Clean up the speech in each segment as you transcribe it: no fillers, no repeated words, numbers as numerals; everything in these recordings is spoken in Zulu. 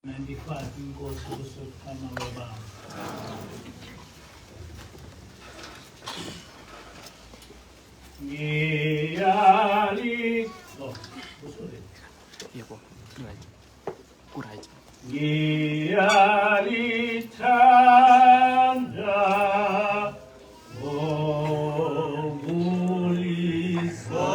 95 inkosi kusokuqala webanga. Ngiyali oh usole Yebo, right. Ku-right. ngiyalithanda ngokubulisa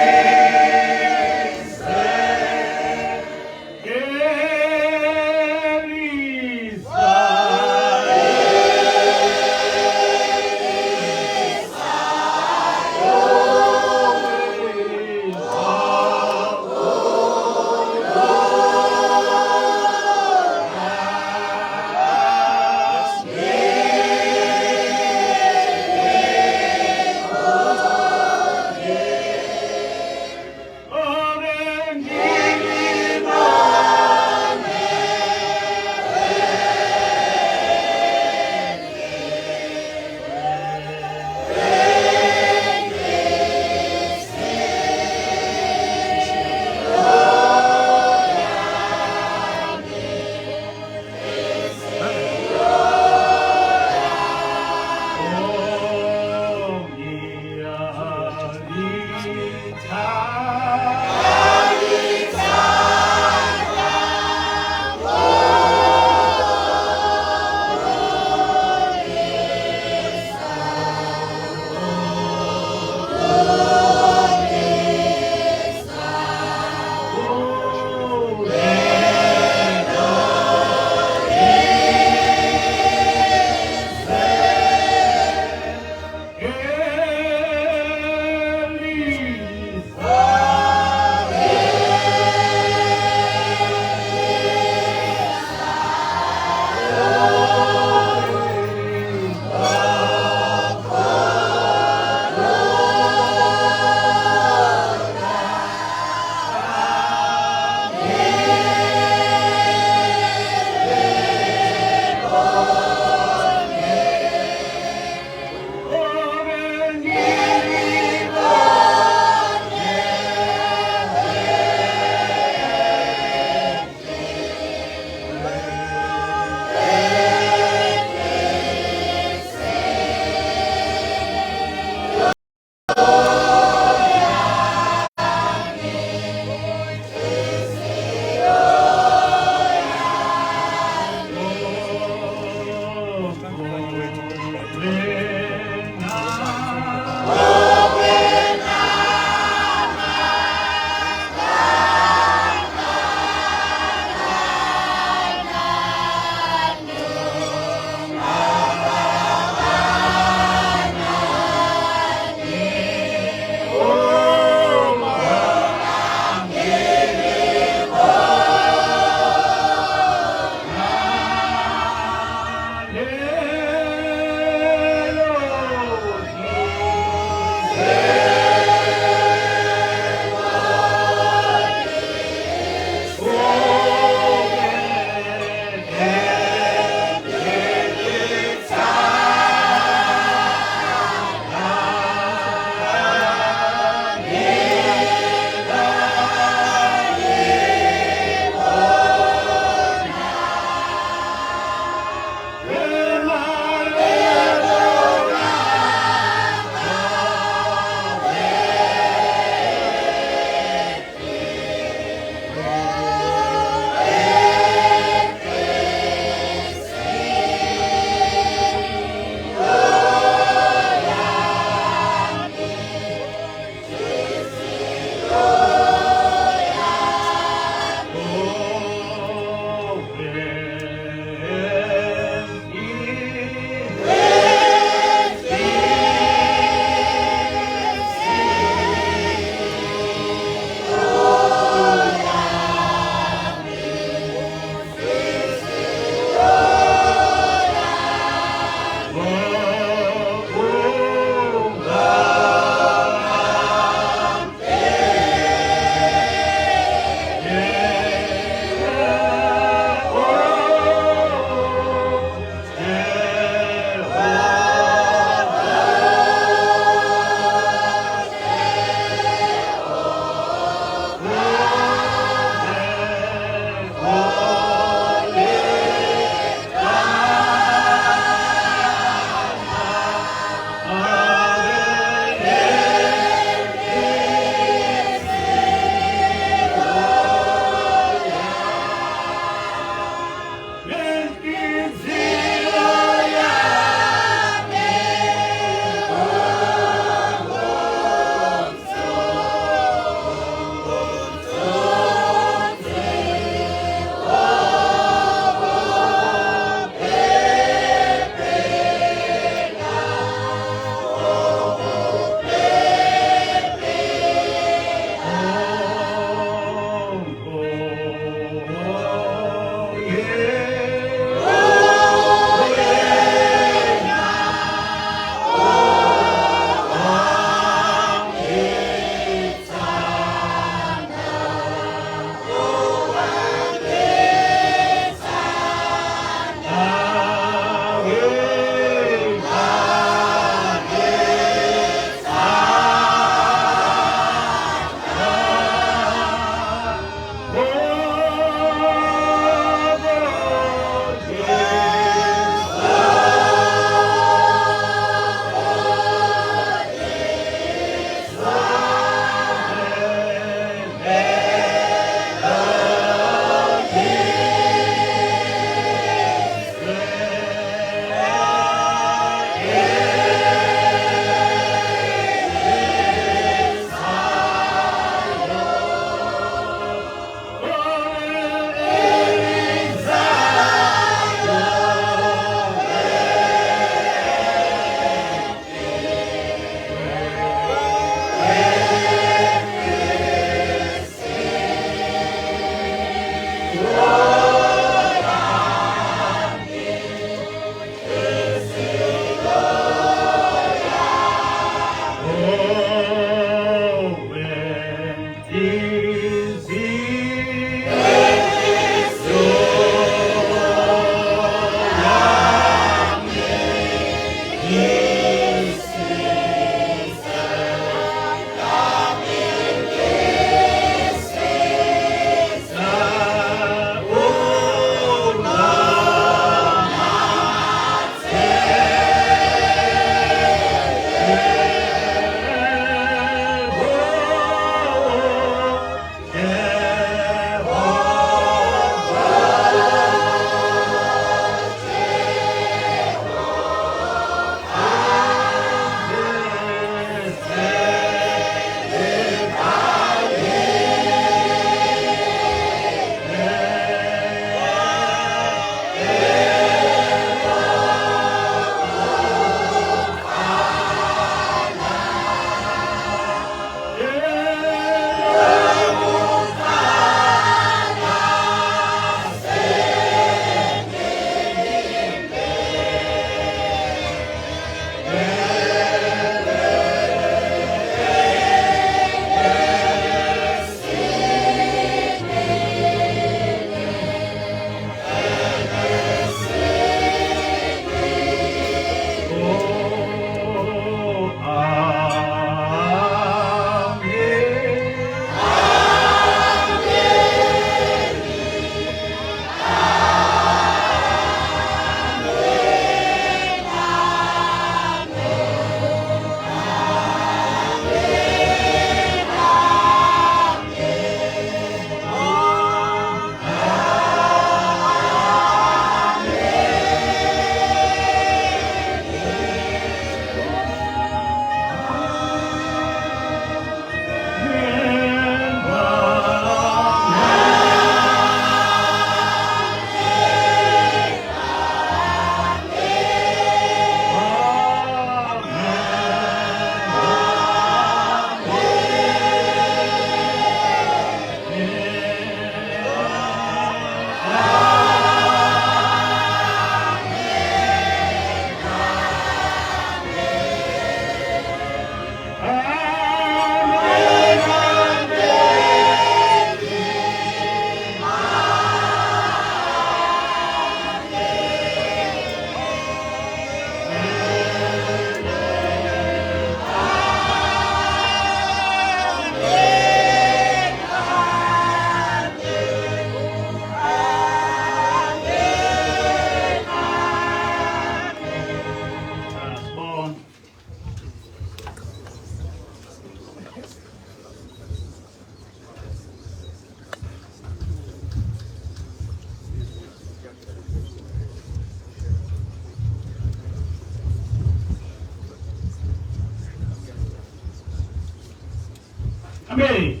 Amen.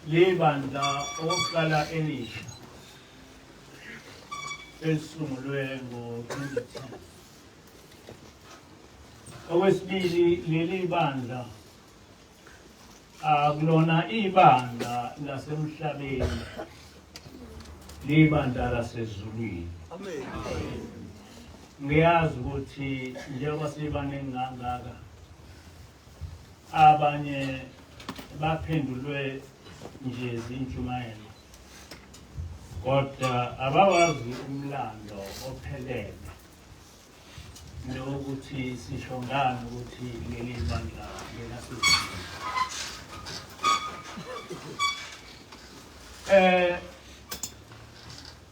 Leli bandla oqala elisha elisungulwe ngo-2010. Okwesibili, leli bandla akulona ibandla lasemhlabeni, libandla lasezulwini. Amen. Ngiyazi ukuthi njengoba sibaningi kangaka abanye baphendulwe nje zintshumayelo, kodwa abawazi umlando ophelele nokuthi sisho ngani ukuthi leli bandla lelasezulwini.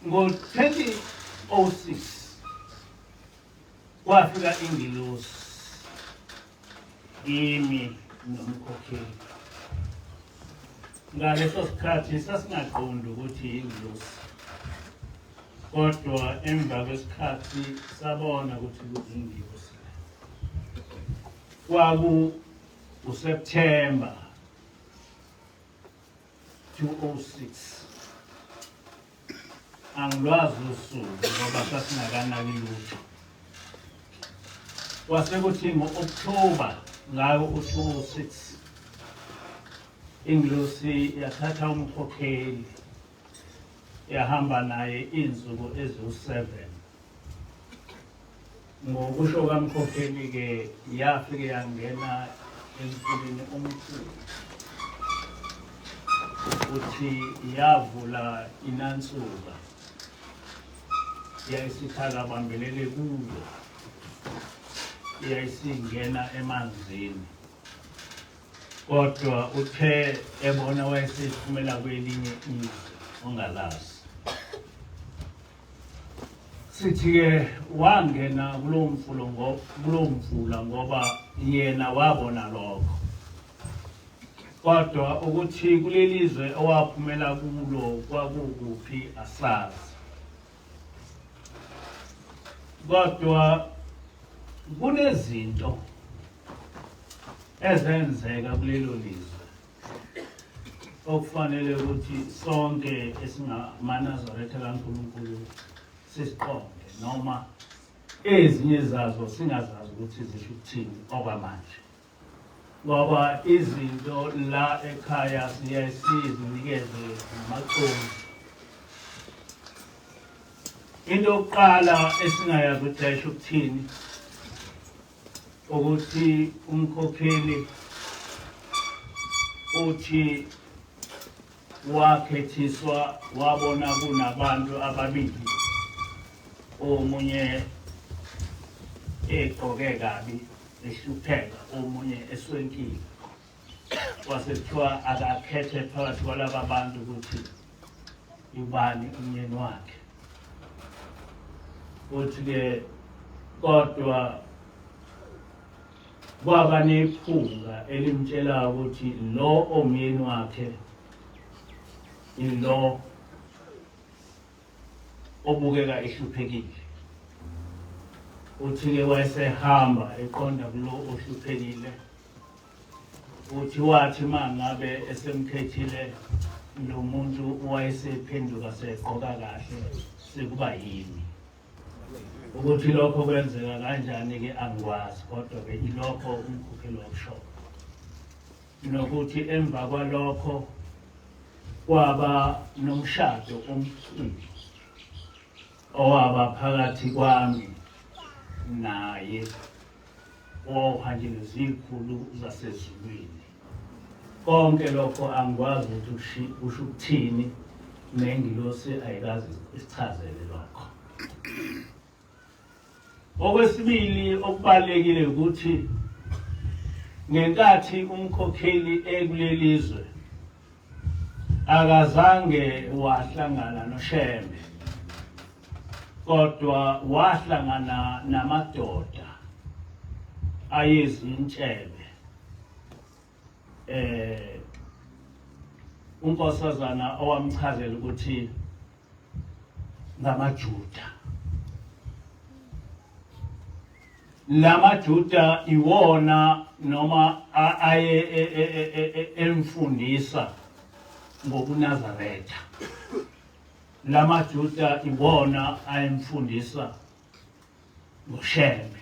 Ngo-2006 kwafika ingelosi kimi nomkhokheli. Ngaleso sikhathi sasingaqondi ukuthi ingelosi, kodwa emva kwesikhathi sabona ukuthi kuyingelosi. USeptember 2006. Angilwazi usuku ngoba sasingakanaki lutho. Kwasekuthi ngo-October ngawo u-2006 ingelosi yathatha umkhokheli yahamba naye insuku eziwu-7. Ngokusho kamkhokheli-ke yafike yangena emfuleni omkhulu ukuthi yavula inansuka yayisithakabambelele kuyo, yayisingena emanzini, kodwa uthe ebona wayesifumela kwelinye izwe ongalazi. Sithi-ke wangena kulowo mfula ngoba yena wabona lokho, kodwa ukuthi kuleli zwe owaphumela kulo kwakukuphi asazi. Kodwa kunezinto ezenzeka kulelo lizwe okufanele ukuthi sonke esingamaNazaretha kaNkulunkulu sisiqonde, noma ezinye zazo singazazi ukuthi zisho ukuthini okwamanje. Ngoba izinto la ekhaya siyaye sizinikeze ngamaconsi. Into yokuqala esingayazi ukuthi ayisho ukuthini, ukuthi umkhokheli uthi wakhethiswa wabona kunabantu ababili, omunye egqoke kabi ehlupheka, omunye eswenkile. Kwasekuthiwa akakhethe phakathi kwalaba bantu ukuthi ubani umyeni wakhe. Uthi-ke kodwa kwaba nephunga elimtshela ukuthi lo omyeni wakhe ilo obukeka ehluphekile. Uthi-ke wayesehamba eqonda kulo ohluphekile, uthi wathi mangabe esemkhethile lo muntu wayesephenduka segqoka kahle sekuba yini. Ukuthi lokho kwenzeka kanjani-ke angikwazi, kodwa-ke ilokho umkhokheli wakushoyo. Nokuthi emva kwalokho kwaba nomshado omkhulu owaba phakathi kwami naye ohanjelwe zikhulu zasezulwini. Konke lokho angikwazi ukuthi kusho ukuthini, nengilosi ayikazi isichazele lokho. Okwesibili okubalekile ukuthi ngenkathi umkhokheli ekulelizwe akazange wahlangana noShembe, kodwa wahlangana namadoda ayezintshebe unkosazana owamchazela ukuthi ngamaJuda. Lamajuda iwona noma aye emfundisa ngobuNazaretha. Lamajuda iwona ayemfundisa ngoShembe.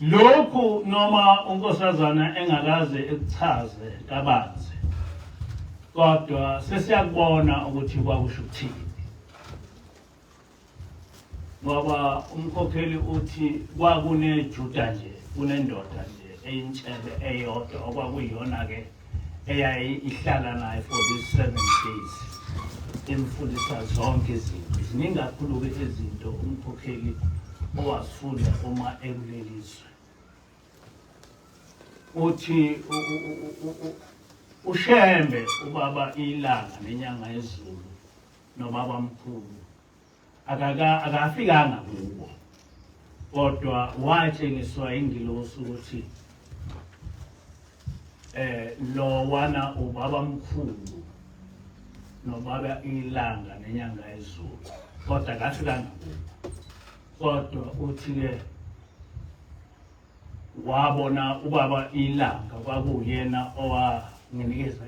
Lokhu noma unkosazana engakaze ekuchaze kabanzi, kodwa sesiyakubona ukuthi kwakusho ukuthini. Ngoba umkhokheli uthi kwakuneJuda nje, kunendoda nje eyintshebe eyodwa okwakuyiyona ke eyayihlala naye for these 7 days imfundisa zonke izinto. Ziningi kakhulu-ke izinto umkhokheli owasifunda uma ekulelizwe. Uthi uShembe ubaba ilanga nenyanga yezulu nobaba mkhulu akafikanga kubo, kodwa watshengiswa ingilosi ukuthi lo wana ubaba mkhulu nobaba ilanga nenyanga yezulu, kodwa akafikanga kubo. Kodwa uthi-ke wabona ubaba ilanga kwakuyena owanginikeza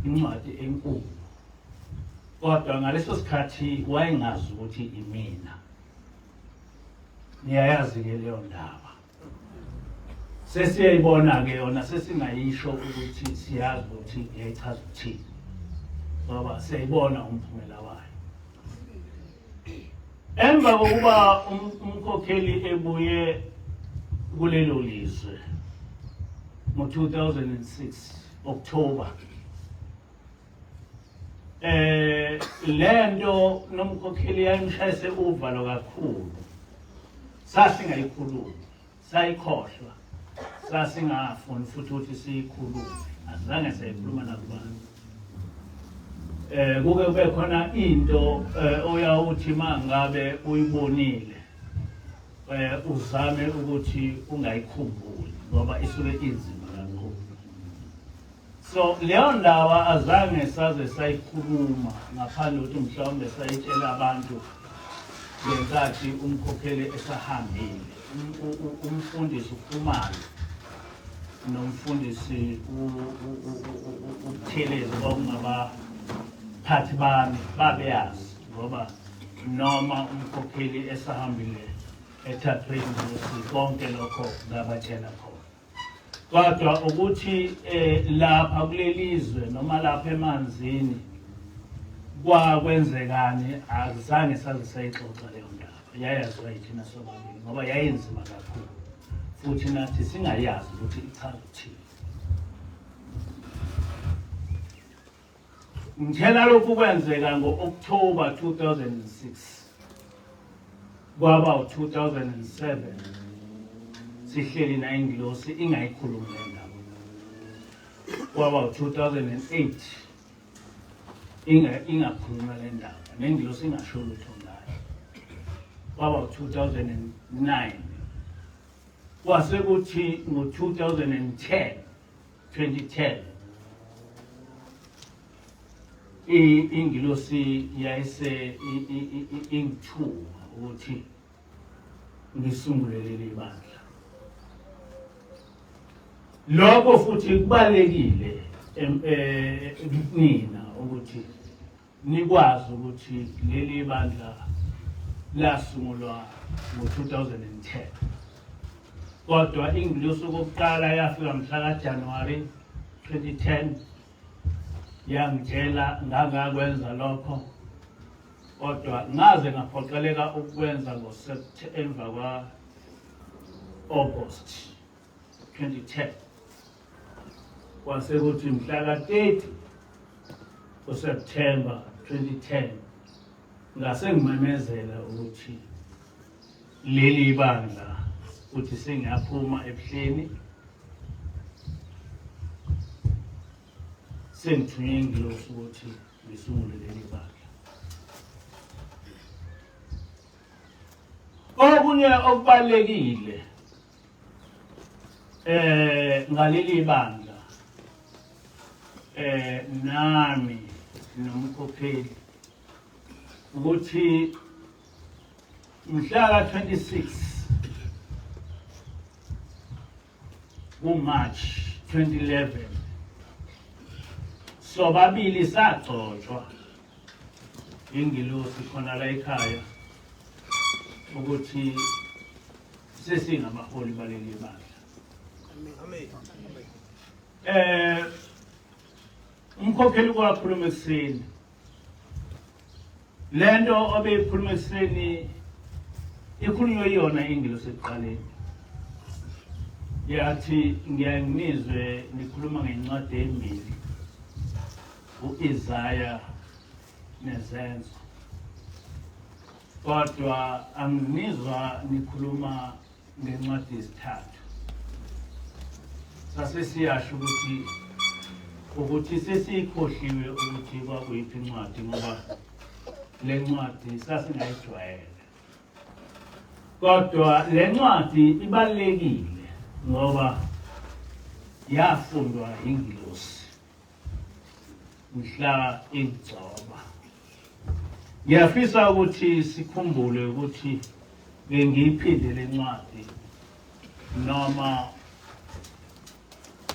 incwadi enkulu, kodwa ngaleso sikhathi wayengazi ukuthi imina. Niyayazi-ke leyo ndaba, sesiyayibona-ke yona, sesingayisho ukuthi siyazi ukuthi yayichaza ukuthini, ngoba siyayibona umphumela wayo. Emva kokuba umkhokheli ebuye kulelo lizwe ngo-2006 October, lento nomkhokheli yayimshayise uvalo kakhulu. Sasingayikhulumi, sayikhohlwa, sasingafuni futhi ukuthi siyikhulume, azange sayikhuluma nakubantu. Kuke kube khona into oyawuthi mangabe uyibonile uzame ukuthi ungayikhumbuli ngoba isuke inzima kakhulu. So leyo ndaba azange saze sayikhuluma ngaphandle ukuthi mhlawumbe sayitshela abantu ngenkathi umkhokheli esahambile. Umfundisi uKhumalo nomfundisi uThelezi kwakungabaphathi bami babeyazi, ngoba noma umkhokheli esahambile ethathwe ingozi konke lokho ngabatshela khona. Kodwa ukuthi lapha kulelizwe noma lapha emanzini kwakwenzekani azange saze sayixoxa leyo ndaba. Yayaziwa yithina sobabili ngoba yayinzima kakhulu, futhi nathi singayazi ukuthi ichaza ukuthini. Ngithela lokhu kwenzeka ngo-October 2006, kwaba u-2007 sihleli naye ingilosi ingayikhulumi le ndaba. Kwaba u-2008 ingakhuluma le ndaba, nengilosi ingasho lutho ngayo. Kwaba u-2009, kwasekuthi ngo-2010 ingilosi yayise ingithuka ukuthi ngisungule leli bandla. Lokho futhi kubalekile nina ukuthi nikwazi ukuthi leli bandla lasungulwa ngo-2010, kodwa ingilosi okokuqala yafika mhla kaJanuwari 2010 yangitshela ngangakwenza lokho, kodwa ngaze ngaphoqeleka ukwenza emva kwa-August 2010. Kwasekuthi mhla ka-30 September 2010 ngase ngimemezela ukuthi leli bandla ukuthi sengiyaphuma ebuhleni, sengithunywe ingilosi ukuthi ngisungule leli bandla. Okunye okubalekile ngaleli bandla nami nomkhokheli ukuthi mhla 26 March 2011 sobabili sagcotshwa ingilosi khona la ekhaya ukuthi sesingabaholi baleli bandla. Umkhokheli kwakhuluma ekseni lento obeyikhuluma ekseni ikhulunywe yona ingilosi ekuqaleni yathi ngiyanizwe nikhuluma ngencwadi emibili uIsaya nezenzo kodwa anginizwa nikhuluma ngencwadi yesithathu sasesiyasho ukuthi sesikhohliwe ukuthi kwakuyiphi incwadi ngoba le ncwadi sasingayijwayele kodwa le ncwadi ibalekile ngoba yafundwa ingilosi mhla Ingcebo. Ngiyafisa ukuthi sikhumbule ukuthi bengiyiphinde le ncwadi noma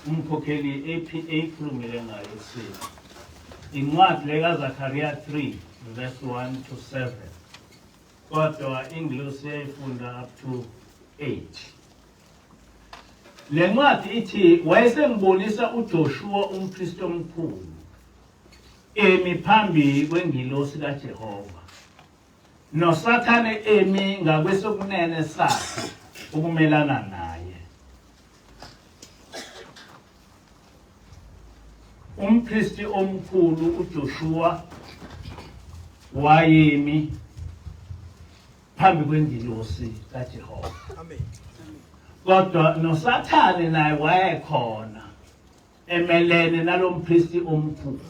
umkhokheli eyikhulumile ngayo ekuseni incwadi lekaZakhariya 3 verse 1 to 7 kodwa ingilosi yayifunda up to 8. Le ncwadi ithi wayesengibonisa uJoshua umpristi omkhulu emi phambi kwengilosi kaJehova noSathane emi ngakwesokunene sakhe ukumelana naye. Umpristi omkhulu uJoshua wayemi phambi kwengilosi kaJehova. Amen. Kodwa noSathane naye wayekhona emelene nalompristi omkhulu.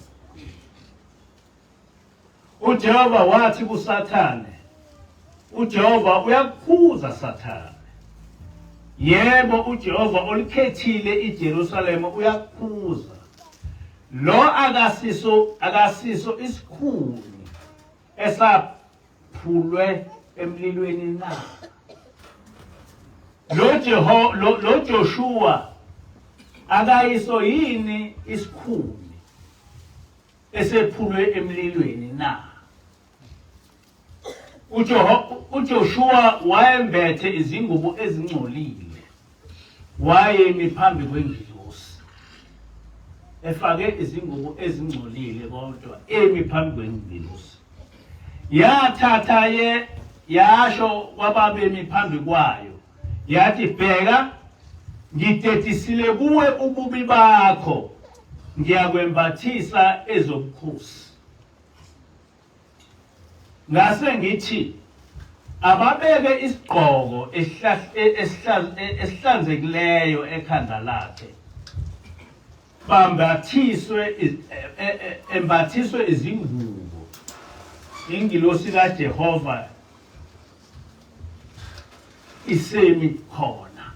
uJehova wathi kuSathane, uJehova uyakukhuza Sathane. Yebo uJehova olikhethile iJerusalema uyakukhuza. Lo akasiso isikhulu esaphulwe emlilweni na. Lo Joshua akayiso yini isikhulu esephulwe emlilweni na. uJoshua wayembethe izingubo ezingcolile wayemi phambi kwengilosi efake izingubo ezingcolile kodwa emi phambi kwengilosi yathatha yasho kwababemi phambi kwayo yathi bheka ngitetisile kuwe ububi bakho ngiyakwembathisa ezobukhosi. Ngase ngithi ababeke isigqoko esihlanzekileyo ekhanda lakhe embathiswe izingubo ingilosi kaJehova isemi khona.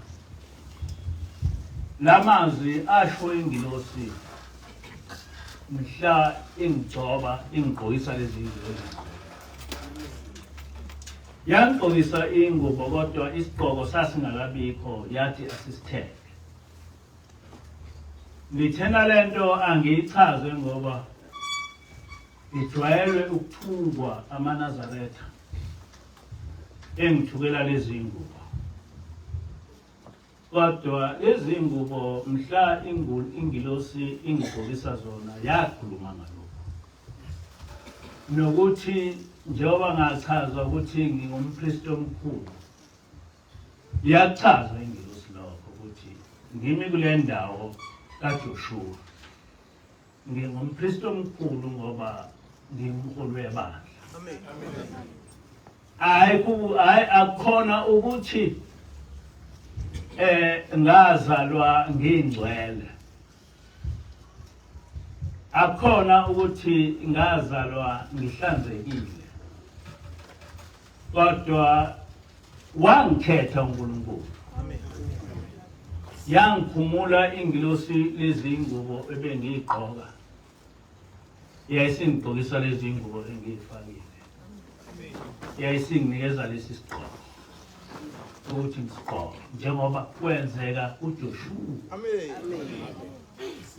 Lamazwi asho ingilosi mhla Ingcebo ingigqokisa lezi zingubo. Yangigqokisa ingubo kodwa isigqoko sasingakabikho yathi asisitheke. Ngithena lento angiyichaze ngoba ngijwayele ukuthukwa amaNazaretha engithukela lezi ngubo. Kodwa lezi ngubo mhla ingilosi ingigqokisa zona yakhuluma ngalokho. Nokuthi njengoba ngachaza ukuthi ngingumpristi omkhulu yachaza ingilosi lokho ukuthi ngimi kule ndawo kaJoshua ngingumpristi omkhulu ngoba ngingumholi webandla. Amen. Hayi akukhona ukuthi ngazalwa ngingcwele. Akukhona ukuthi ngazalwa ngihlanzekile. Kodwa wangikhetha uNkulunkulu. Amen. yangikhumula ingilosi lezi ngubo ebengiyigqoka yayisingigqokisa lezi ngubo engiyifakile yayisinginikeza lesi sigqoko ukuthi ngisigqoke njengoba kwenzeka kuJoshua.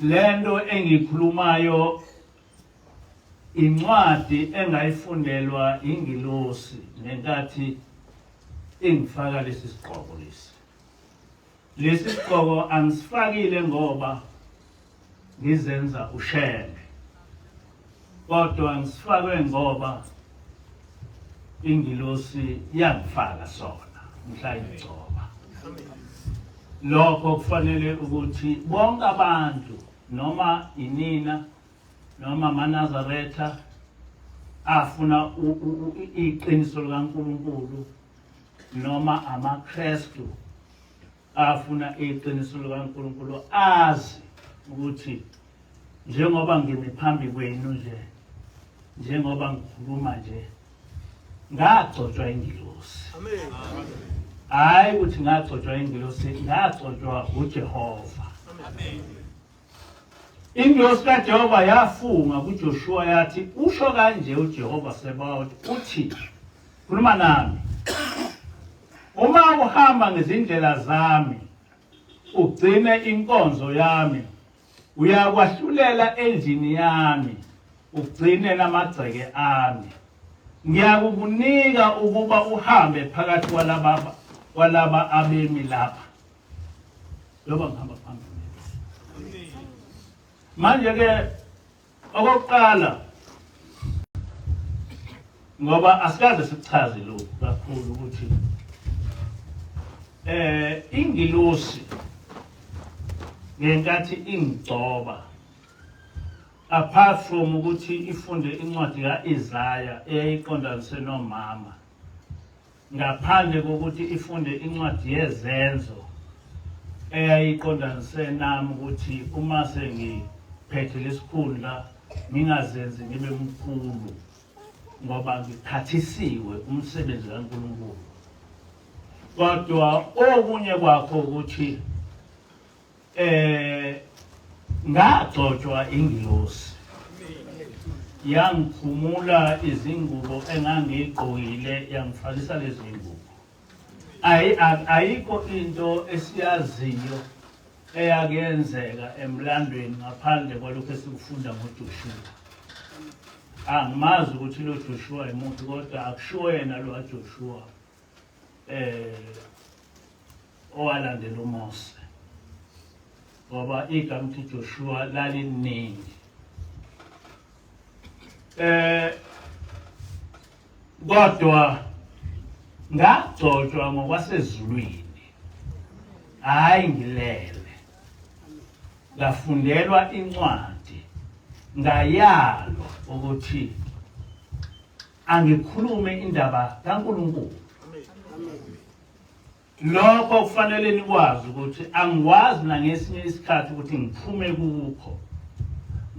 Lento engikhulumayo incwadi engayifundelwa ingilosi ngenkathi engifaka lesi sigqoko lesi sigqoko angisifakile ngoba ngizenza ushenge kodwa ngisifakwe ngoba ingilosi yangifaka sona mhla ngigcoba. Lokho kufanele ukuthi bonke abantu noma inina noma amaNazaretha afuna iqiniso likaNkulunkulu noma amaKristu afuna iqiniso likaNkulunkulu azi ukuthi njengoba ngimi phambi kwenu nje njengoba ngikhuluma nje ngagcotshwa ingilosi. Hayi ukuthi ngagcotshwa ingilosi, ngagcotshwa uJehova. Ingilosi kaJehova yafunga kuJoshua yathi usho kanje uJehova Sebawothi uthi khuluma nami uma uhamba ngezindlela zami ugcine inkonzo yami uyakwahlulela endlini yami ugcine namagceke ami ngiyakukunika ukuba uhambe phakathi kwalaba abemi lapha loba ngihamba phambili. Manje ke okokuqala ngoba asikaze sichaze lokhu kakhulu ukuthi ingilosi ngenkathi ingigcoba apart from ukuthi ifunde incwadi kaIsaya eyayiqondanise nomama ngaphandle kokuthi ifunde incwadi yezenzo eyayiqondanise nami ukuthi uma sengiphethe lesikhundla ngingazenzi ngibe mkhulu ngoba ngiphathisiwe umsebenzi kaNkulunkulu. Kodwa okunye kwakho ukuthi ngagcotshwa ingilosi yangikhumula izingubo engangigqokile yangifakisa lezi ngubo. Ayikho into esiyaziyo eyakenzeka emlandweni ngaphandle kwalokho esikufunda ngoJoshua. Angimazi ukuthi lo Joshua imuntu kodwa akushiwo yena lo Joshua owalandela uMose ngoba igama ukuthi Joshua laliningi. Kodwa ngagcotshwa ngokwasezulwini hayi ngilele ngafundelwa incwadi ngayalwa ukuthi angikhulume indaba kaNkulunkulu. Lokho kufanele nikwazi ukuthi angiwazi nangesinye isikhathi ukuthi ngiphume kukho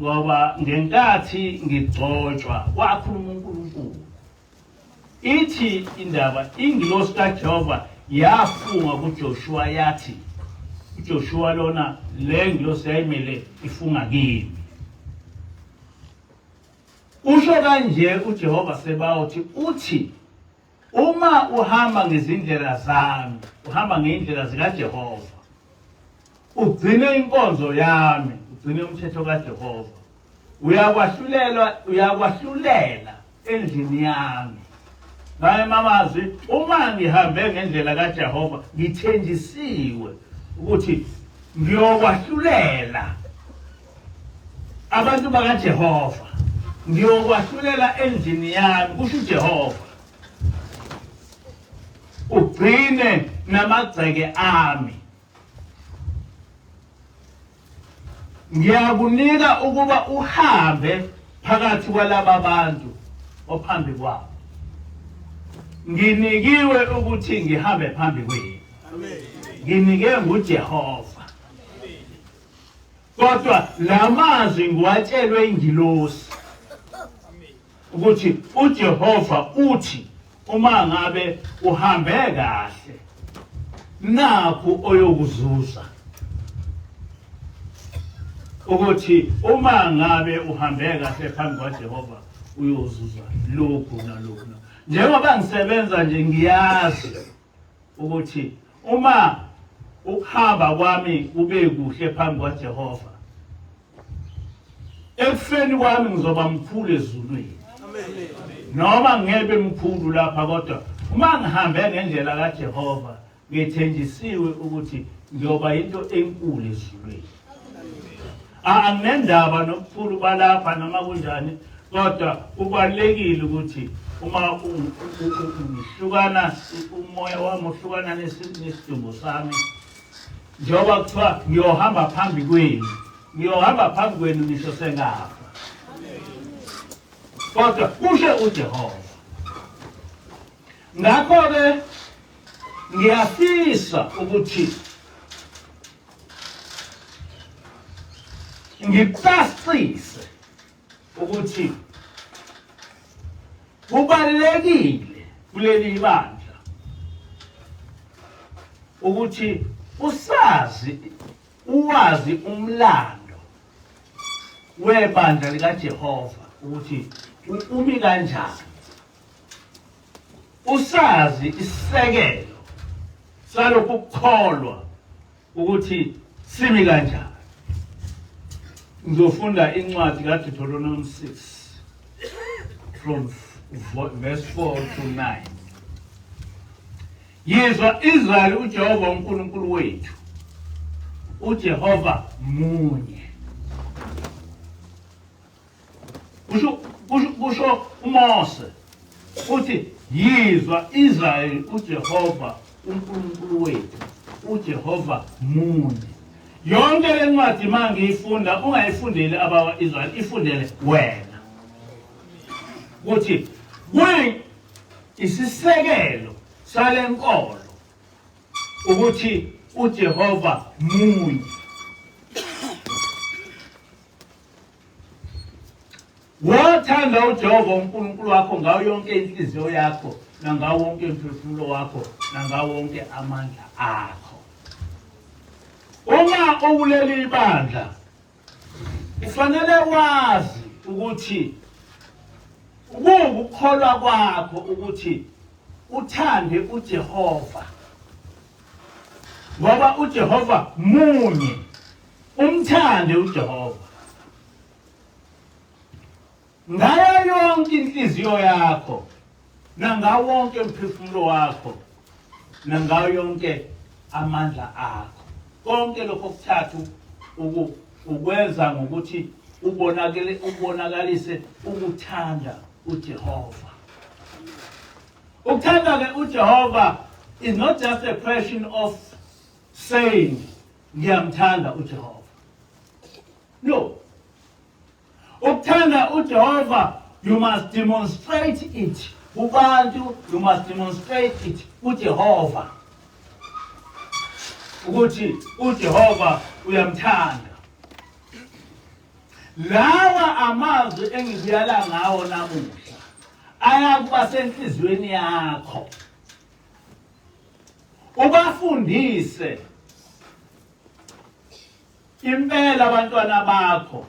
ngoba ngenkathi ngigcotshwa kwakhuluma uNkulunkulu. Ithi indaba ingilosi kaJehova yafunga kuJoshua yathi uJoshua lona le ngilosi yayimele ifunga kimi. Usho kanje uJehova Sebawothi uthi uma uhamba ngezindlela zami uhamba ngeindlela zikaJehova ugcine inkonzo yami ugcine umthetho kaJehova uyakwahlulela endlini yami. Baye mamazi uma ngihambe ngendlela kaJehova ngithenjisiwe ukuthi ngiyokwahlulela abantu bakaJehova ngiyokwahlulela endlini yami kusho uJehova ugcine namagceke ami. Ngiyakunika ukuba uhambe phakathi kwalaba bantu ophambi kwabo. Nginikiwe ukuthi ngihambe phambi kwenu. Nginike nguJehova. Kodwa lamazwi ngiwatshelwe ingilosi ukuthi uJehova uthi uma ngabe uhambe kahle nakho oyokuzuza ukuthi uma ngabe uhambe kahle phambi kwaJehova uyozuza lokhu nalokhu. Njengoba ngisebenza nje ngiyazi ukuthi uma ukuhamba kwami kube kuhle phambi kwaJehova, ekufeni kwami ngizoba mkhulu ezulwini. Noma ngebe mkhulu lapha kodwa uma ngihambe ngendlela kaJehova ngithenjisiwe ukuthi ngiyoba into enkulu ezulwini. Anginendaba nokukhulu balapha noma kunjani, kodwa kubalekile ukuthi uma uhlukana umoya wami uhlukana nesidumbu sami, njengoba kuthiwa ngiyohamba phambi kwenu, ngiyohamba phambi kwenu ngisho sengafa. Kodwa kusho uJehova. Ngakho-ke ngiyafisa ukuthi ngikuchasise ukuthi kubalekile kuleli bandla ukuthi uwazi umlando webandla likaJehova ukuthi umi kanjani. Usazi isisekelo salokhu kukholwa ukuthi simi kanjani. Ngizofunda incwadi kaDeuteronomy 6 from verse 4 to 9. Yizwa Israyeli, uJehova uNkulunkulu wethu, uJehova munye. Kusho uMose uthi yizwa Israyeli, uJehova uNkulunkulu wethu, uJehova munye. Yonke le ncwadi mangiyifunda ungayifundeli abakwa-Israyeli, ifundele wena. Ukuthi isisekelo salenkolo ukuthi uJehova munye. Wathanda uJehova uNkulunkulu wakho ngayo yonke inhliziyo yakho, nangawo wonke umphefumulo wakho, nangawo wonke amandla akho. Uma ukuleli bandla ufanele wazi ukuthi ukukholwa kwakho ukuthi uthande uJehova, ngoba uJehova munye. Umthande uJehova ngayo yonke inhliziyo yakho, nangawo wonke umphefumulo wakho, nangayo yonke amandla akho. Konke lokho kuthathu ukwenza ngokuthi ubonakalise ukuthanda uJehova. Ukuthanda-ke uJehova is not just a question of saying ngiyamthanda uJehova. No. Ukuthanda uJehova, you must demonstrate it. Kubantu, you must demonstrate it uJehova. Ukuthi uJehova uyamthanda. Lawa amazwi engibuyala ngawo namuhla ayakuba senhlizweni yakho. Ubafundise impela abantwana bakho.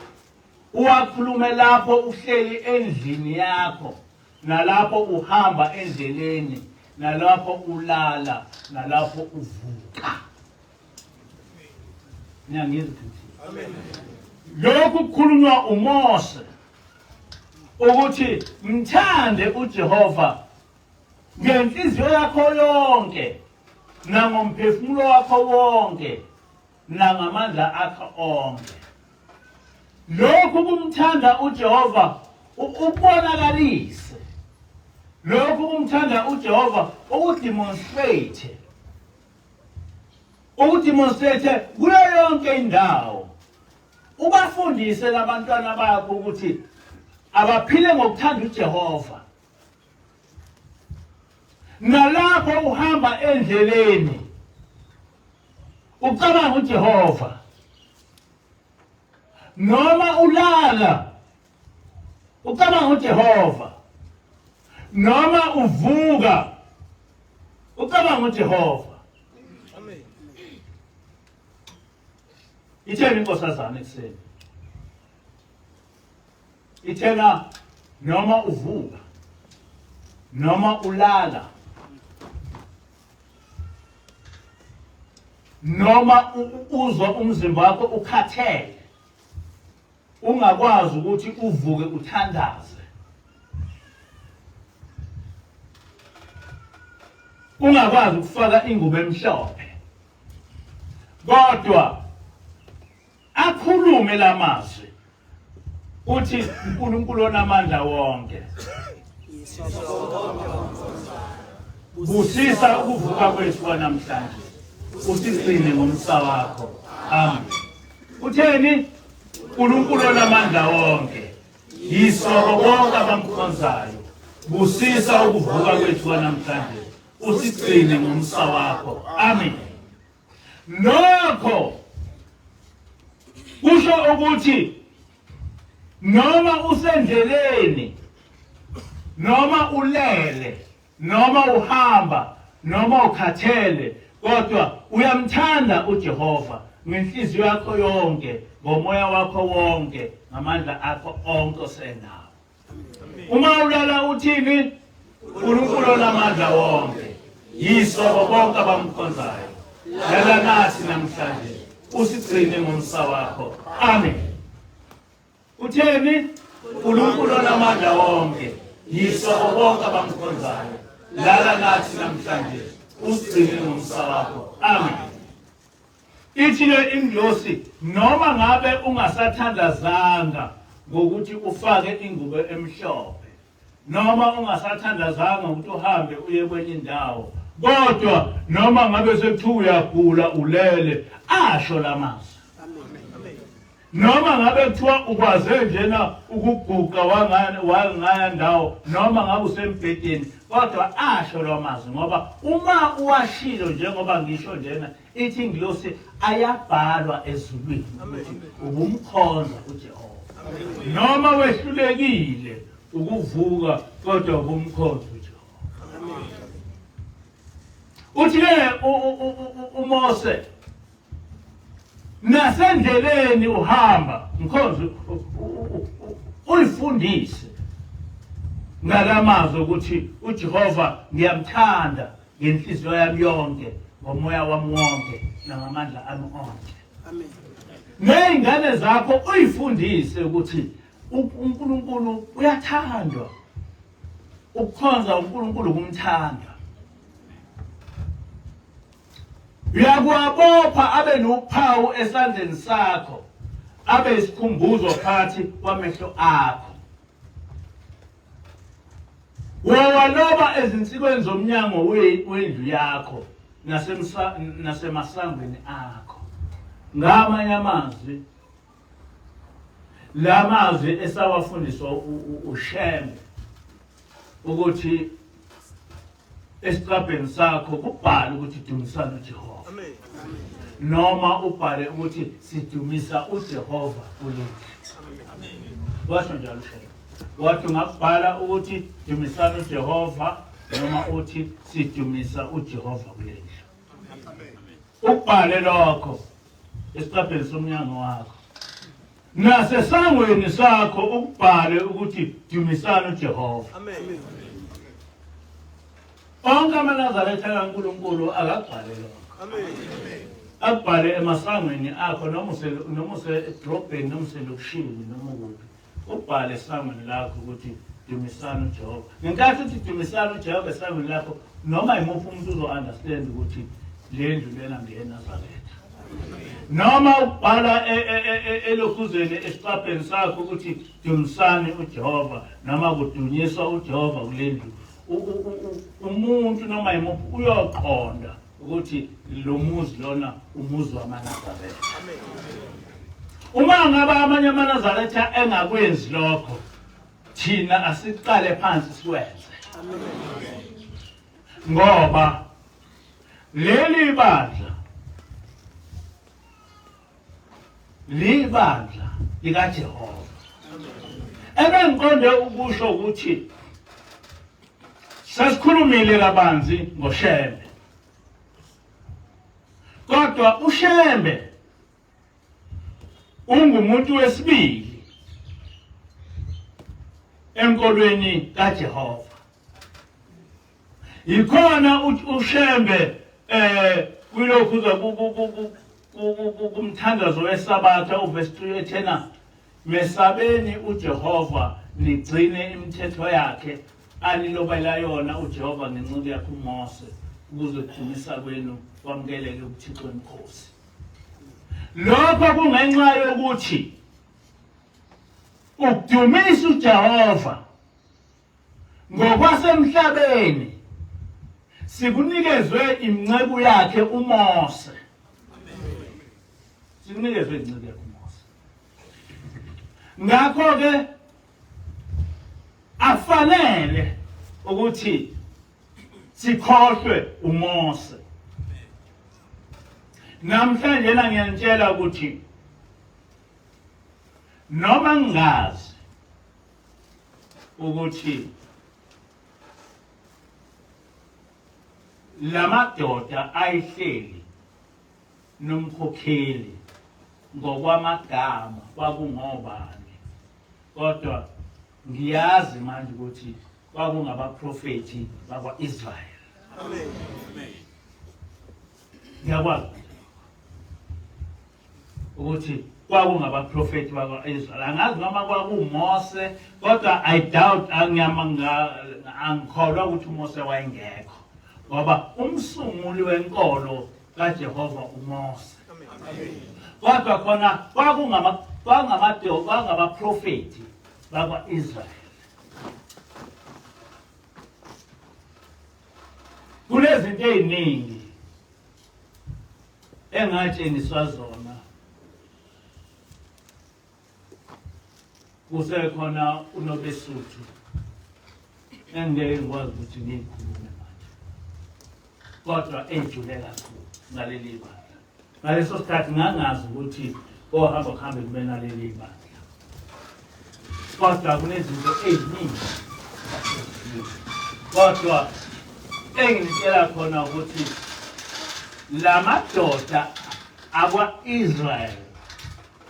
Uwakhulume lapho uhleli endlini yakho, nalapho uhamba endleleni, nalapho ulala, nalapho uvuka. Amen. Lokhu kukhulunywa uMose ukuthi mthande uJehova ngenhliziyo yakho yonke, nangomphefumulo wakho wonke, nangamandla akho onke. Lokhu kumthanda uJehova ukubonakalise. Lokhu kumthanda uJehova ukudemonstrate. Ukudemonstrate kuyo yonke indawo. Ubafundise labantwana bakho ukuthi abaphile ngokuthanda uJehova. Nalapho uhamba endleleni ucabanga uJehova. Noma ulala ucabanga uJehova. Noma uvuka ucabanga uJehova. Amen. Itheni inkosazana ekuseni. ithena noma uvuka noma ulala noma uzwa umzimba wakho ukhathele ungakwazi ukuthi uvuke uthandaze ungakwazi ukufaka ingubo emhlophe kodwa akhulume lamazwi uthi uNkulunkulu onamandla wonke busisa ukuvuka kwethu namhlanje usigcine ngomsa wakho amen utheni uNkulunkulu onamandla wonke yisoko bonke abamkhonzayo busisa ukuvuka kwethu namhlanje usigcine ngomsa wakho amen nokho kusho ukuthi noma usendleleni noma ulele noma uhamba noma ukhathele kodwa uyamthanda uJehova ngenhliziyo yakho yonke ngomoya wakho wonke ngamandla akho onke osenawo uma ulala uthini uNkulunkulu onamandla wonke yisoko bonke abamkhonzayo lala nathi namhlanje usigcine ngomsa wakho amen utheni uNkulunkulu onamandla wonke yisoko bonke abamkhonzayo lala nathi namhlanje usigcine ngomsa wakho amen ithi le ingilosi noma ngabe ungasathandazanga ngokuthi ufake ingubo emhlophe noma ungasathandazanga ukuthi uhambe uye kwenye indawo kodwa noma ngabe sekuthiwa uyagula ulele asho lamazwi noma ngabe kuthiwa ukwaze njena ukuguqa wangaya ndawo noma ngabe usembhedeni kodwa asho lamazwi ngoba uma uwashilo njengoba ngisho njena ithi ingilosi ayabhalwa ezulwini ubumkhonza uJehova noma wehlulekile ukuvuka kodwa ubumkhonza uJehova uthi uMose nasendleleni uhamba mkhonzi uyifundise ngalamazwi ukuthi uJehova ngiyamthanda ngenhliziyo yami yonke ngomoya wami wonke nangamandla ami onke amen nezingane zakho uyifundise ukuthi uNkulunkulu uyathandwa ukukhonza uNkulunkulu kumthanda uyakuwabopha abe nophawu esandleni sakho abe isikhumbuzo phakathi kwamehlo akho wawaloba ezinsikweni zomnyango wendlu yakho nasemasangweni akho ngamanye amazwi la mazwi esawafundiswa uShembe ukuthi esiqabheni sakho kubhala ukuthi dumisana uJehova noma ubhale ukuthi sidumisa uJehova kuleli washo njalo Shembe wathi ungabhala ukuthi dumisana uJehova noma uthi sidumisa uJehova kuleli ubhale lokho esiqabheni somnyango wakho nasesangweni sakho ukubhale ukuthi dumisana uJehova amen onke amaNazaretha kaNkulunkulu akabhale lokho amen abhale emasangweni akho noma usedrobheni noma uselokishini noma kuphi ubhale esangweni lakho ukuthi dumisana uJehova ngenkathi uthi dumisana uJehova esangweni lakho noma imuphi umuntu uzo-understand ukuthi le ndlu lena ngeyeNazaretha noma ubhala elokhuzeni esiqapheni sakho ukuthi dumisani uJehova noma kudunyiswa uJehova kule ndlu umuntu noma imuphi uyoqonda ukuthi lo muzi lona umuzi wamaNazaretha amen uma ngaba amanye amaNazaretha engakwenzi lokho thina asiqale phansi siwenze amen ngoba leli bandla libandla likaJehova ebengiqonde ukusho ukuthi sasikhulumile kabanzi ngoShembe kodwa uShembe ungumuntu wesibili enkolweni kaJehova. Ikhona ushembe kulokhu kumthandazo wesabatha uverse 3 ethena mesabeni uJehova nigcine imithetho yakhe anilobela yona uJehova ngenceku yakhe uMose ukuze kudumisa kwenu kwamukeleke uThixo eNkosi. Lokho kungenxa yokuthi ukudumisa uJehova ngokwasemhlabeni sikunikezwe imnceku yakhe uMose. Sikunikezwe imnceku yakhe uMose. Ngakho ke afanele ukuthi sikhohlwe uMose. Namhlanje ngiyanitshela ukuthi noma ngazi ukuthi lamadoda ayihleli nomkhokheli ngokwamagama kwakungobani, kodwa ngiyazi manje ukuthi kwakungabaprofeti bakwa-Israyeli. Amen. Ngiyakwazi ukuthi kwakungabaprofeti bakwa-Israyeli. Angazi noma kwakuMose, kodwa I doubt, angikholwa ukuthi uMose wayengekho, ngoba umsunguli wenkolo kaJehova uMose. Kodwa khona kwakungabaprofeti bakwa-Israyeli. Kunezinto eziningi engatsheniswa zona. Kusekhona uNobesuthu engeke ngikwazi ukuthi ngikhulume manje, kodwa ejule kakhulu ngaleli bandla. Ngaleso sikhathi ngangazi ukuthi ohamba kuhambe kube naleli bandla, kodwa kunezinto eziningi kodwa engitshela khona ukuthi lamadoda akwa-Israyeli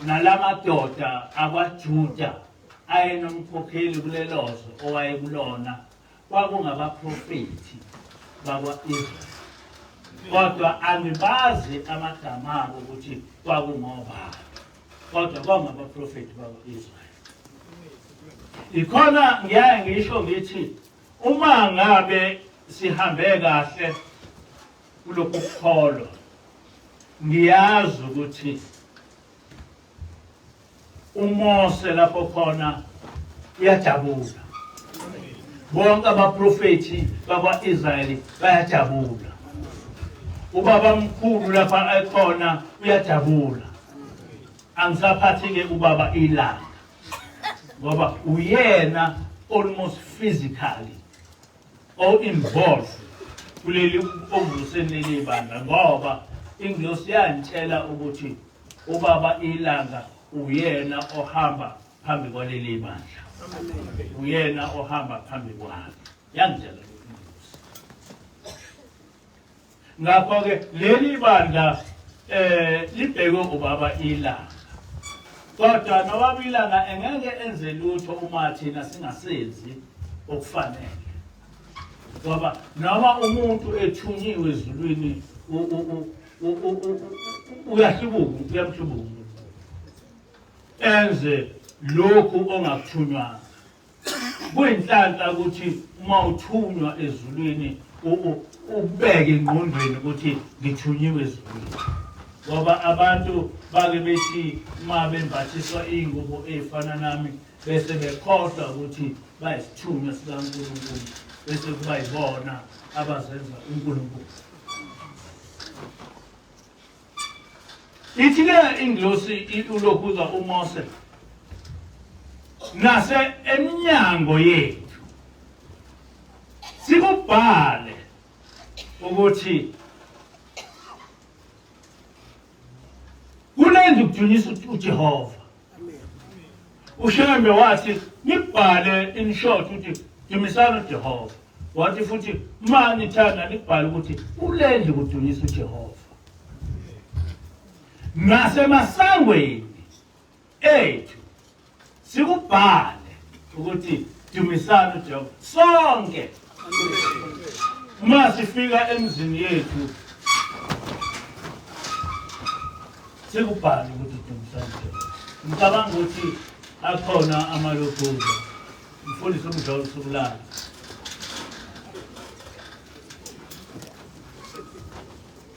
nalamadoda akwaJuda ayenomkhokheli kulelozo owayekulona kwakungabaprofeti bakwa-Israyeli, kodwa angibazi amagama abo ukuthi kwakungobani, kodwa kwakungabaprofeti bakwa-Israyeli. Ikhona ngiyaye ngisho ngithi uma ngabe sihambe kahle kulokhu kukholwa, ngiyazi ukuthi uMose lapho khona uyajabula. Bonke abaprofeti bakwa-Israyeli bayajabula. Ubaba mkhulu lapha ekhona uyajabula. Angisaphathi-ke ubaba ilanga, ngoba uyena almost physically involved kuleli ovuseni leli bandla, ngoba ingilosi yantshela ukuthi ubaba ilanga uyena ohamba phambi kwaleli bandla. Uyena ohamba phambi kwalo. Yangitshela ingilosi. Ngakho-ke leli bandla libhekwe ubaba ilanga, kodwa nobaba ilanga engeke enze lutho uma thina singasenzi okufanele, ngoba noma umuntu ethunyiwe ezulwini uyamhlubuka enze lokhu ongakuthunywanga. Kuyinhlanhla ukuthi uma uthunywa ezulwini ubeke engqondweni ukuthi ngithunyiwe ezulwini, ngoba abantu bake bethi uma bembathiswa iy'ngubo ey'fana nami bese bekhohlwa ukuthi bayisithunywa sikaNkulunkulu, bese kuba yibona abazenza uNkulunkulu. Ithi-ke ingilosi ulokhuza uMose nase eminyango yethu sikubhale ukuthi kulenze ukudunyisa uJehova. Ushembe wathi nibhale in short ukuthi dumisana uJehova, wathi futhi uma nithanda nibhale ukuthi kulenze ukudunyisa uJehova. Nasemasangweni ethu sikubhale ukuthi dumisana uJehova sonke. Uma sifika emzini yethu sikubhali ukuthi dumisana uJehova. Ngicabanga ukuthi akhona amalokhuza mfundisi umdlalo sokulala.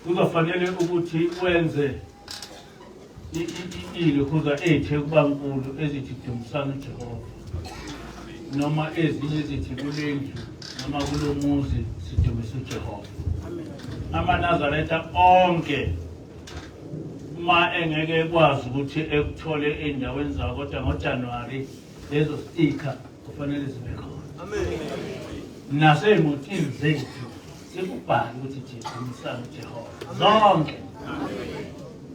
Kuzofanele ukuthi wenze ilokhuza ethe kubankulu ezithi dumisana uJehova. Noma ezinye ezithi kulendlu noma kulomuzi sidumisa uJehova. AmaNazaretha onke ma engeke kwazi ukuthi ekuthole endaweni zawo kodwa ngoJanuary lezo sticker kufanele zibe khona. Amen. Nasemotini zethu sikubhali ukuthi dumisana uJehova zonke.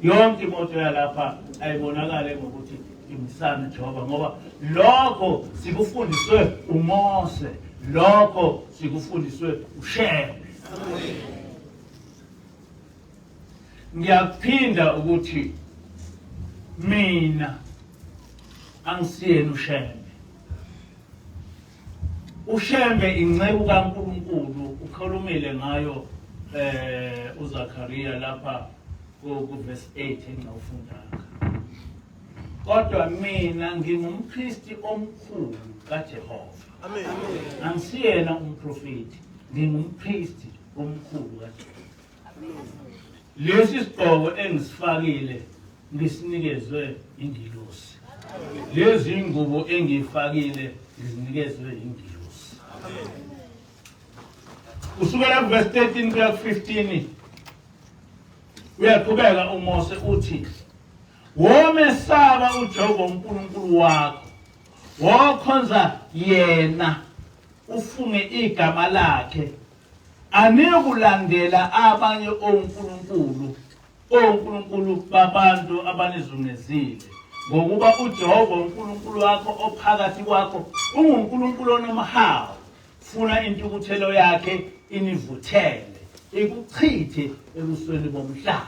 Yonke imoto yalapha ayibonakale ngokuthi dumisana uJehova ngoba lokho sikufundiswe uMose, lokho sikufundiswe uShembe. Amen. Ngiyaphinda ukuthi mina angisiyeni uShembe. uShembe ingceku kaNkulunkulu ukhulumile ngayo uZakhariya lapha ku verse 8 engawufundanga. Kodwa mina ngingumpristi omkhulu kaJehova. Amen. Angisiyena umprofeti, ngingumpristi omkhulu kaJehova. Lesi sigqoko engisifakile ngisinikezwe ingilosi. Lezi ngubo engifakile ngizinikezwe ingilosi. Kusukela verse 13 kuya 15 uyaqhubeka uMose uthi womesaba uJehova uNkulunkulu wakho wokhonza yena ufunge igama lakhe anikulandela abanye onkulunkulu babantu abanizungezile ngokuba uJehova uNkulunkulu wakho ophakathi kwakho unguNkulunkulu onomhawu funa intukuthelo yakhe inivuthele ikuchithe ebusweni bomhlaba.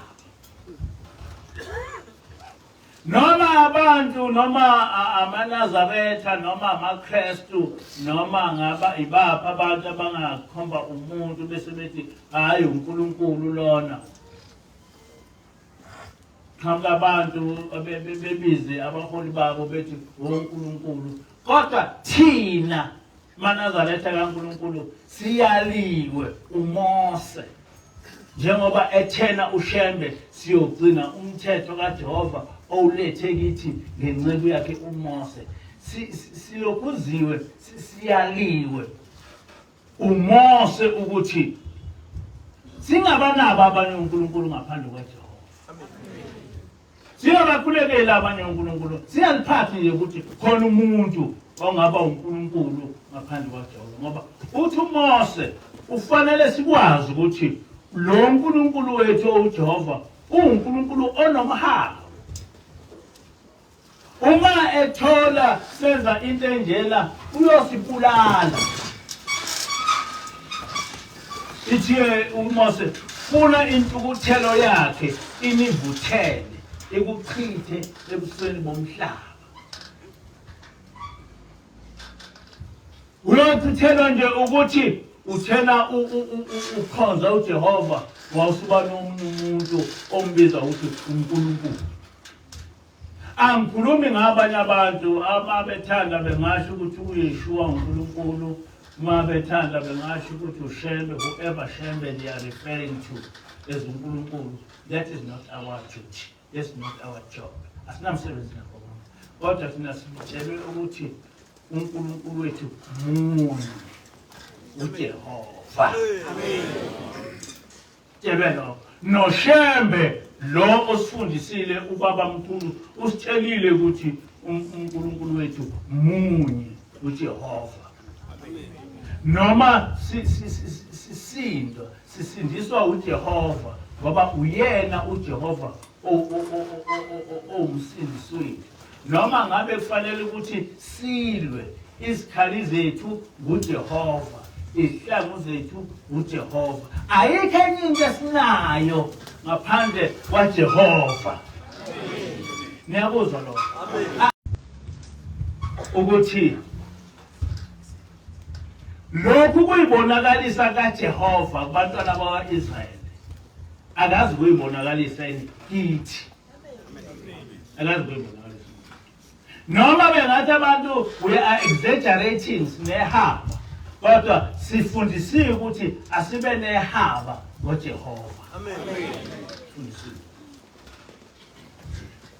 Noma abantu noma amaNazaretha noma amaKristu noma ngaba ibapha abantu abangakhomba umuntu bese bethi hayi uNkulunkulu lona. Khamba abantu bebize abaholi babo bethi uNkulunkulu. Kodwa thina maNazaretha kaNkulunkulu siyaliwe uMose. Njengoba ethena uShembe siyogcina umthetho kaJehova owulethe kithi ngenceku yakhe uMose. Silokhuziwe siyaliwe uMose ukuthi singabanabo abanye uNkulunkulu ngaphandle kaJehova. Singabakhulekeli abanye uNkulunkulu. Siyaliphathi nje ukuthi khona umuntu ongaba uNkulunkulu ngaphandle kaJehova ngoba uthi uMose ufanele sikwazi ukuthi lo uNkulunkulu wethu uJehova uNkulunkulu onomhawu. Uma ethola senza into enjela uyosibulala. Ithi uMose funa intukuthelo yakhe inivuthele ekuchithe ebusweni bomhlaba. Uyothelwa nje ukuthi uthena ukhonza uJehova wasuba nomunye umuntu ombiza ukuthi uNkulunkulu. Angikhulumi ngabanye abantu ababethanda bengasho ukuthi uYeshua uNkulunkulu, mabethanda bengasho ukuthi uShembe, whoever Shembe they are referring to as uNkulunkulu. That is not our duty. That's not our job. Asinamsebenzi nakho. Kodwa thina sitshelwe ukuthi uNkulunkulu wethu munye uJehova. Amen. Jebelo noShembe lo osifundisile ubaba mkhulu usitshelile ukuthi uNkulunkulu wethu munye uJehova. Amen. Noma sisindiswa uJehova ngoba uyena uJehova umsindisi wethu. Noma ngabe kufanele ukuthi silwe izikhali zethu nguJehova, izihlangu zethu nguJehova. Ayikho enye into esinayo ngaphandle kwaJehova. Niyakuzwa lokho? Ukuthi lokhu kuyibonakalisa kaJehova kubantwana bakwa-Israyeli akazi kuyibonakalisa kithi akazi kuyibonakalisa noma bengathi abantu we are exaggerating nehaba kodwa sifundisiwe ukuthi asibe nehaba ngoJehova. Amen.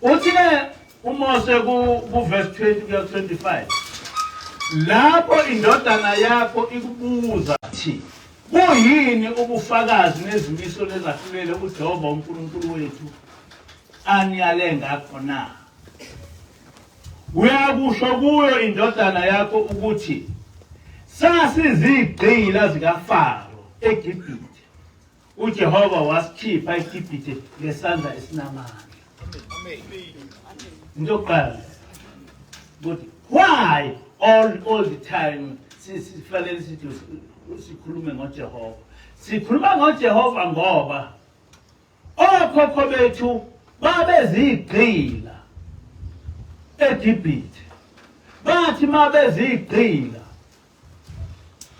Uthine uMose ku verse 20 kuya 25 lapho indodana yakho ikubuza thi kuyini ubufakazi nezimiso lezahlulele uJehova uNkulunkulu wethu aniyale ngakho na uyakusho kuyo indodana yakho ukuthi sasizigqila zikaFaro eGibhithe uJehova wasikhipha eGibhithe ngesandla esinamandla. Ndoqala but why all the time sifanele sithi sikhulume ngoJehova sikhuluma ngoJehova ngoba okhokho bethu babezigqila eGibhithe bathi mabezigqila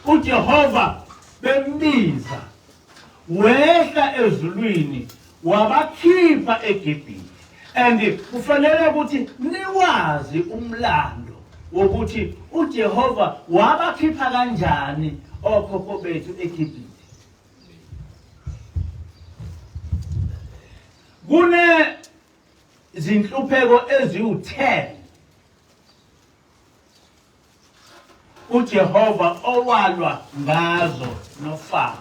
uJehova bembiza wehla ezulwini wabakhipha eGibhithe and kufanele ukuthi niwazi umlando wokuthi uJehova wabakhipha kanjani okhokho bethu eGibhithe. Kune zinhlupheko eziwu-10 uJehova owalwa ngazo noFaro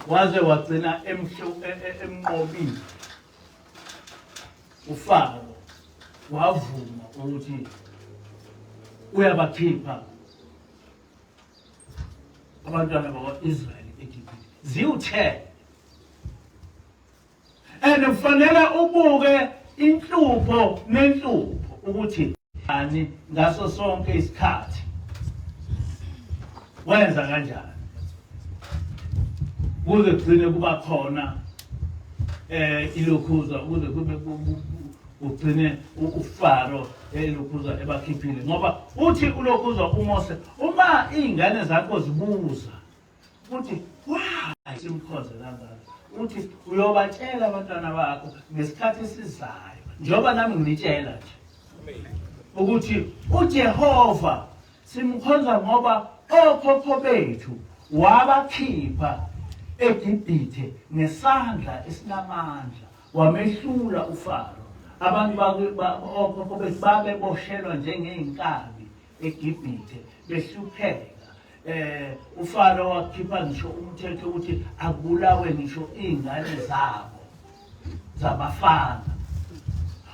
waze wagcina emnqobile uFaro wavuma ukuthi uyabakhipha abantwana bakwa-Israyeli eGibhithe ziwu-10 and kufanele ubuke inhlupho nenhlupho ukuthi ani ngaso sonke isikhathi wenza kanjani kuze kugcine kuba khona ilokhuza ukuze kube ugcine uFaro elokhuza ebakhiphile ngoba uthi ulokhuza uMose uma izingane zakho zibuza ukuthi why simkhoze kangaka uthi uyobatshela abantwana bakho ngesikhathi esizayo njengoba nami ngilitshela nje ukuthi uJehova simkhonza ngoba okhokho bethu wabakhipha eGibhithe ngesandla esinamandla wamehlula uFaro abantu okhokho bethu babeboshelwa njengeyinkabi eGibhithe behlupheka uFaro wakhipha ngisho umthetho ukuthi akubulawe ngisho izingane zabo zabafana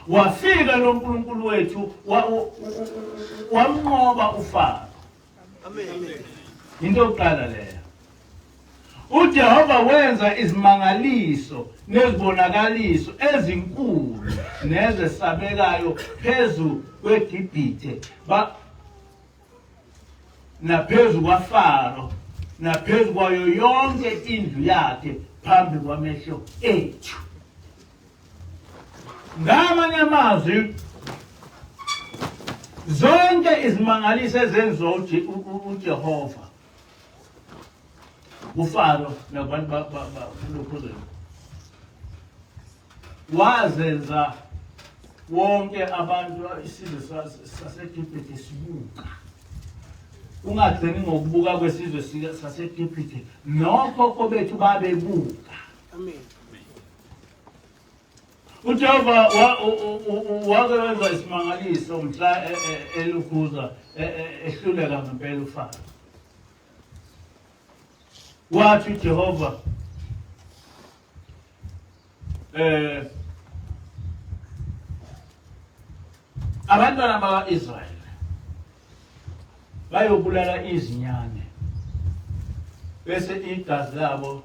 wafika lo nkulunkulu wethu wamnqoba uFaro. Amen. Into yokuqala leyo uJehova wenza izimangaliso nezibonakaliso ezinkulu nezesabekayo phezu kweGibhithe naphezu kwaFaro naphezu kwayo yonke indlu yakhe phambi kwamehlo ethu. Ngamanye amazwi zonke izimangaliso ezenziwa uJehova uFaro nabantu bakulukhuzeni wazenza wonke abantu isizwe saseGibhithe sibuka ungagcini ngokubuka kwesizwe saseGibhithe nokhokho bethu babebuka. Amen. uJehova wakenza isimangaliso mhla elukhuza ehluleka ngempela uFaro wathi uJehova abantwana bakwa-Israyeli bayobulala izinyane bese igazi labo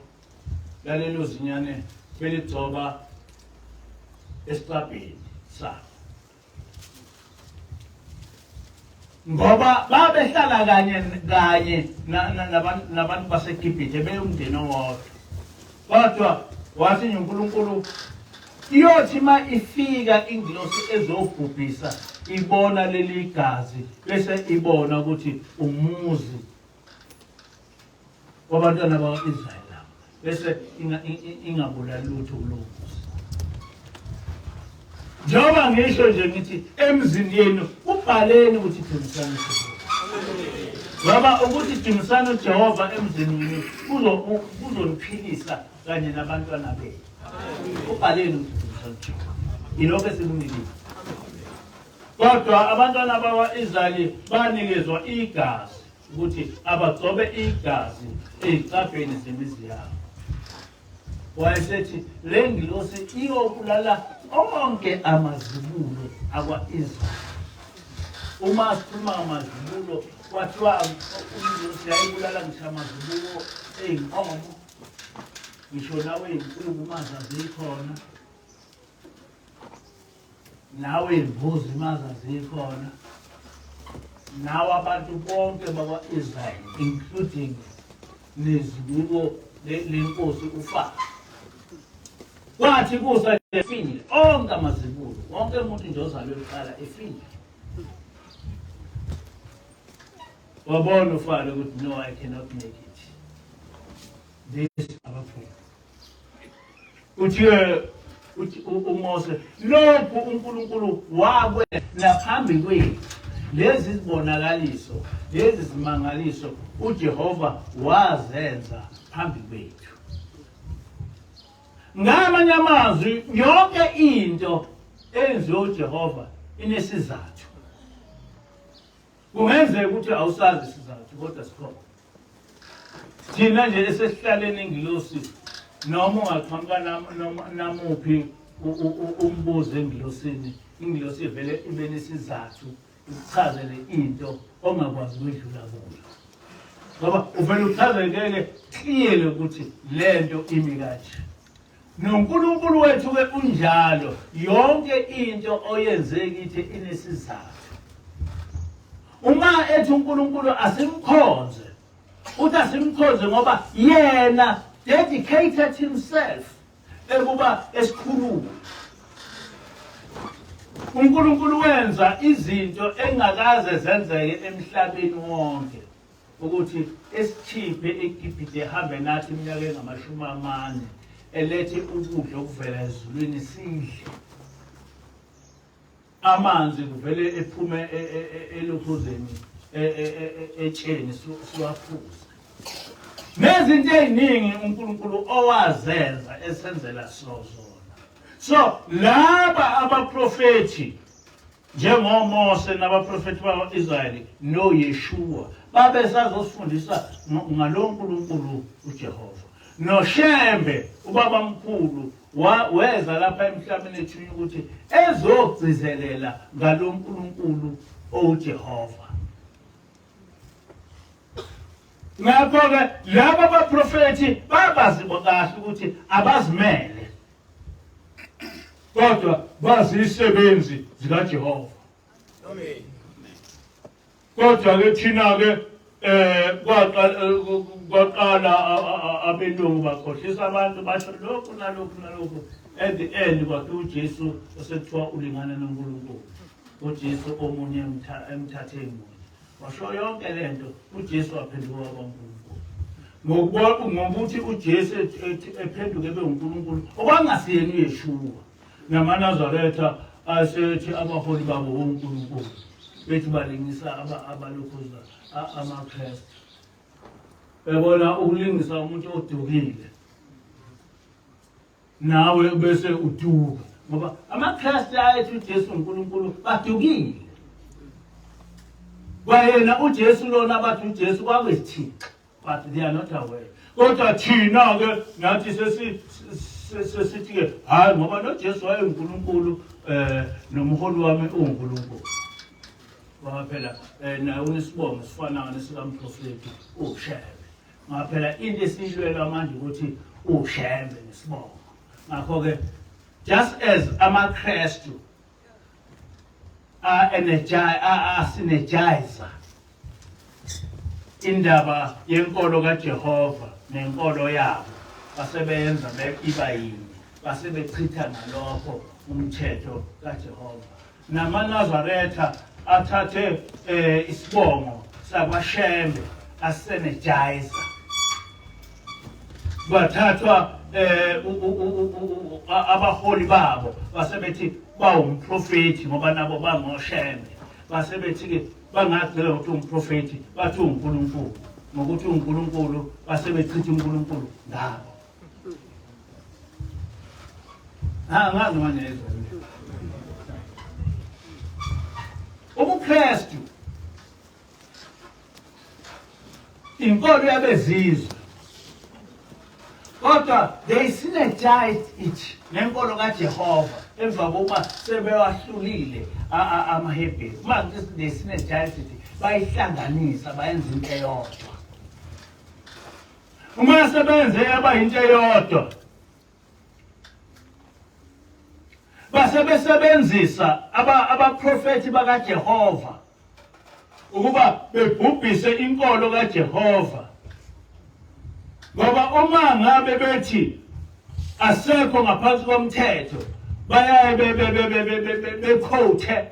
lalelo zinyane beligcoba esicabheni sabo ngoba babehlala kanye nabantu baseGibhithe beyumndeni owodwa kodwa wathi uNkulunkulu iyothi ma ifika ingilosi ezobhubhisa ibona leli gazi bese ibona ukuthi umuzi wabantwana bakwa-Israyeli bese ingabulali lutho kulowo muzi. Njengoba ngisho nje ngithi emzini yenu ubhaleni ukuthi dumisani ngoba ukuthi dumisani uJehova emzini wenu kuzoniphilisa kanye nabantwana benu. Ubhaleni ukuthi dumisani uJehova. Yilokho esilungile. Kodwa abantwana bakwa-Israyeli banikezwa igazi ukuthi abagcobe igazi ezicabheni zemizi yabo. Wayesethi le ngilosi iyobulala onke amazibulo akwa-Israyeli. Uma sikhuluma ngamazibulo kwathiwa ingilosi yayibulala ngisho amazibulo ey'nkomo, ngisho nawe iy'nkukhu mazazikhona, nawe iy'mbuzi mazazikhona, nawe abantu bonke bakwa-Israyeli including nezibuko lenkosi uFaro. Kwathi kusa efile onke amazibulo, wonke umuntu nje ozalwe kuqala efile. Wabona uFaro ukuthi no, I cannot make it. This abaphuma. Uthi uMose lokhu uNkulunkulu wakwenza naphambi kwethu. Lezi zibonakaliso, lezi zimangaliso uJehova wazenza phambi kwethu. Ngamanye amazwi yonke into enziwe uJehova inesizathu. Kungenzeka ukuthi awusazi isizathu kodwa sikhona. Thina nje esesihlaleni ingilosi noma ungaqhamuka namuphi umbuzo engilosini, ingilosi ivele ibe nesizathu ukuchazele into ongakwazi ukudlula kuyo. Ngoba uvele uchazekele clearly ukuthi lento imi kanje. NoNkulunkulu wethu ke unjalo, yonke into oyenze kithi inesizathu. Uma ethi uNkulunkulu asimkhonze, uthi asimkhonze ngoba yena dedicated himself ekuba esikhuluma. uNkulunkulu wenza izinto engakaze zenzeke emhlabeni wonke ukuthi esichiphe eGibhite ehambe nathi iminyaka engama-40 elethe ukudla okuvela ezulwini sidle, amanzi kuvele ephume elokhuzeni etsheni siwaphuze. Nezinto eziningi uNkulunkulu owazenza esenzela zona. So laba abaprofethi njengoMose nabaprofethi bakwa-Israyeli noYeshua babe sazosifundisa ngalo Nkulunkulu uJehova. NoShembe ubabamkhulu weza lapha emhlabeni ethunywa ukuthi ezogcizelela ngalo Nkulunkulu uJehova. Ngakho-ke laba abaprofethi babazibo kahle ukuthi abazimele, kodwa bazisebenzi zikaJehova. Amen. Kodwa-ke thina-ke kwaqala abelungu bakhohlisa abantu basho lokhu nalokhu nalokhu. At the end kwakhe uJesu osekuthiwa ulingana noNkulunkulu, uJesu omunye emthathe emunye. Washo yonke lento uJesu waphenduka kwaNkulunkulu. Ngokuthi uJesu ephenduke ebe uNkulunkulu okwangasiyena uYeshua namaNazaretha asethi abaholi babo uNkulunkulu bethi balingisa abalokhuza amaKristu. Bebona ukulingisa umuntu odukile nawe bese uduka ngoba amaKristu ayethi uJesu uNkulunkulu badukile. Kwayena uJesu lona bathi uJesu kwakuyithixo, but they are not aware. Kodwa thina-ke nathi sesithi-ke hayi ngoba noJesu wayeUNkulunkulu nomholi wami uNkulunkulu. Ngoba phela naye unesibongo sifanayo nesikaMprofethi uShembe. Ngoba phela into esiyilwela manje ukuthi uShembe nesibongo. Ngakho-ke just as amaKristu asinejayiza indaba yenkolo kaJehova nenkolo yabo basebenza iba yinye. base bechitha ngalokho umthetho kaJehova. NamaNazaretha athathe isibongo sakwaShembe asenegizer. Bathathwa abaholi babo basebethi bawumprofeti ngoba nabo bangoShembe. Basebethi ke bangagcela ukuthi umprofeti bathi uNkulunkulu ngokuthi uNkulunkulu basebechitha uNkulunkulu ngabo. Angazi manje ezwe. UbuKristu inkolo yabezizwe kodwa they synergized it nenkolo kaJehova emva kokuba sebewahlulile amaHebheru. Manje they synergized it bayihlanganisa bayenza into eyodwa. Uma sebenze abayinto eyodwa basebesebenzisa abaprofeti bakaJehova ukuba bebhubhise inkolo kaJehova. Ngoba uma ngabe bethi asekho ngaphansi komthetho bayaye bequote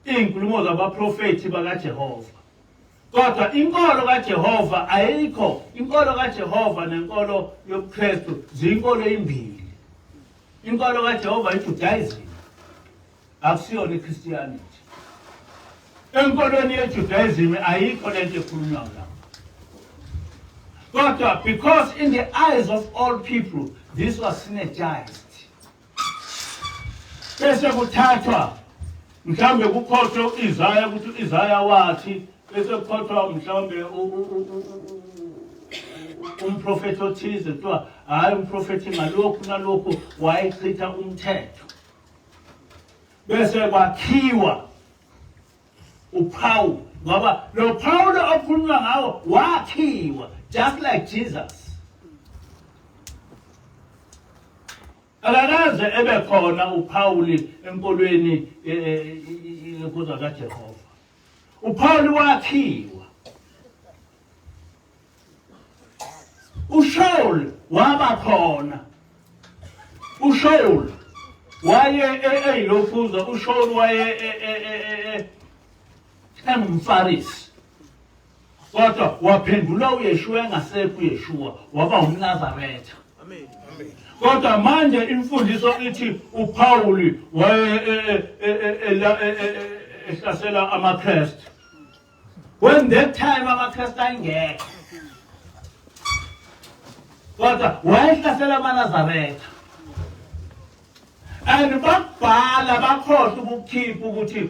inkulumo zabaprofeti bakaJehova. Kodwa inkolo kaJehova ayikho. Inkolo kaJehova nenkolo yobuKristu zinkolo ezimbili. Inkolo kaJehova iJudaism akusiyona iChristianity. Enkolweni yeJudaism ayikho lento ekhulunywa lapha. Kodwa because in the eyes of all people this was synergized. Bese kuthathwa mhlambe kukhotshwe uIsaya ukuthi uIsaya wathi bese kukhothwa mhlambe umprofeti othize kuthiwa hayi umprofeti ngalokhu nalokhu wayichitha umthetho. Bese kwakhiwa uPaul ngoba lo Paul okhulunywa ngawo wakhiwa just like Jesus. Akakaze ebe khona uPaul enkolweni yokuza kaJehova. uPaul wakhiwa. uShaul waba khona. uShaul waye eyilokhuza. uShaul waye engumFarisi. Kodwa waphendula uYeshua engasekho uYeshua waba umNazaretha. Amen. Kodwa manje imfundiso ithi uPaul waye ehlasela amaKristu. When that time amaKristu ayengekho. Kodwa wayehlasela amaNazaretha. And bakubhala bakhohlwa ukukhipha ukuthi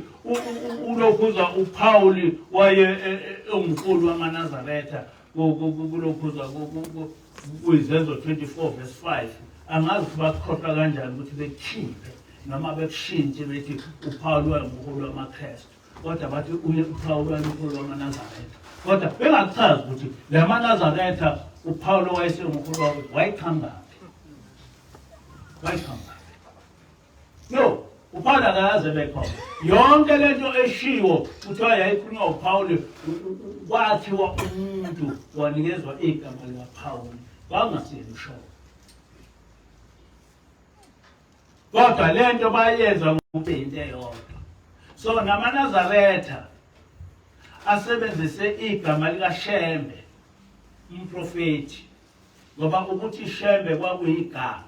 ulokhuza uPaul waye ungumfuli wamaNazaretha kulokhuza kuyizenzo 24 verse 5. Angazi ukuthi bakhohlwa kanjani ukuthi bekhiphe noma bekushintshe bethi uPaul wayengumfuli wamaKristu. Kodwa bathi uPaul wayengumfuli wamaNazaretha. Kodwa bengachazi ukuthi lamaNazaretha uPaul wayesengumfuli wayekhangaphi. Wayekhangaphi. No, uPaul akaze bekhona. Yonke lento eshiwo kuthiwa yayikhulunywa uPaul kwathiwa umuntu wanikezwa igama likaPaul. Wangasiyeni uShaul. Kodwa lento bayenza ngokuyinto eyodwa. So namaNazaretha asebenzise igama likaShembe umprofeti ngoba ukuthi Shembe kwakuyigama.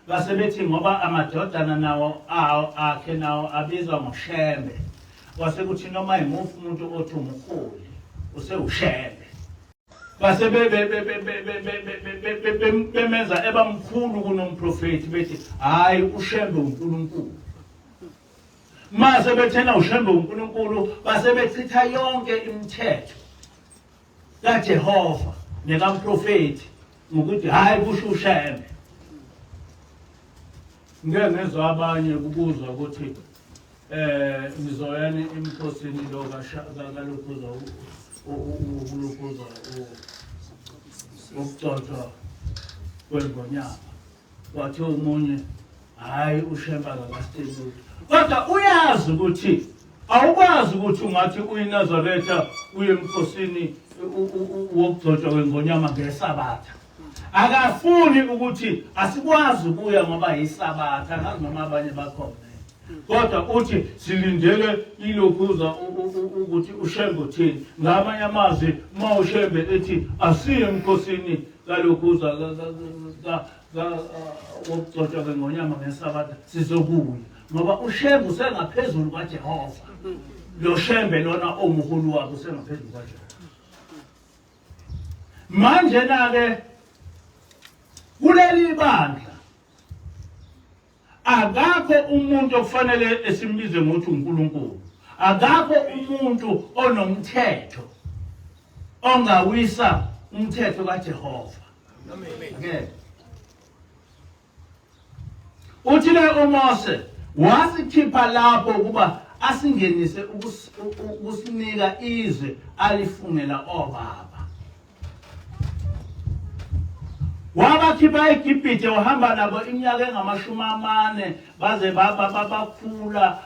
Basebethi ngoba amadodana nawo akhe nawo abizwa ngoShembe. Wasekuthi noma imuphi umuntu othi umkhulu usewuShembe. Base bemenza ebamkhulu kunomprofeti bethi hayi uShembe uNkulunkulu. Mase bethena uShembe uNkulunkulu base bechitha yonke imithetho kaJehova nekamprofeti ngokuthi hayi kusho uShembe. Ngeke ngezwe abanye ukuzwa ukuthi ngizoyana emkhosini lo kalokhuza ukulokhuza ukuthothwa kwengonyama. Wathi umunye hayi uShembe akasiteli. Kodwa uyazi ukuthi awukwazi ukuthi ungathi uyiNazaretha uye emkhosini wokugcotshwa kwengonyama ngeSabatha. akafuni ukuthi asikwazi ukuya ngoba yisabatha ngazi noma abanye bakhona kodwa uthi silindele ilokhuza ukuthi ushembe uthini ngamanye amazwi uma ushembe ethi asiye emkhosini kalokhuza wokugcotshwa ngonyama ngesabatha sizobuya ngoba ushembe usengaphezulu kaJehova lo shembe lona omuhulu wabo usengaphezulu kaJehova manje na-ke kuleli bandla akakho umuntu okufanele esimbize ngokuthi uNkulunkulu akakho umuntu onomthetho ongawisa umthetho kaJehova amen uthi le uMose wasikhipha lapho ukuba asingenise ukusinika izwe alifungela obaba wabakhipha eGibhithe wahamba nabo iminyaka engamashumi 4 baze bakhula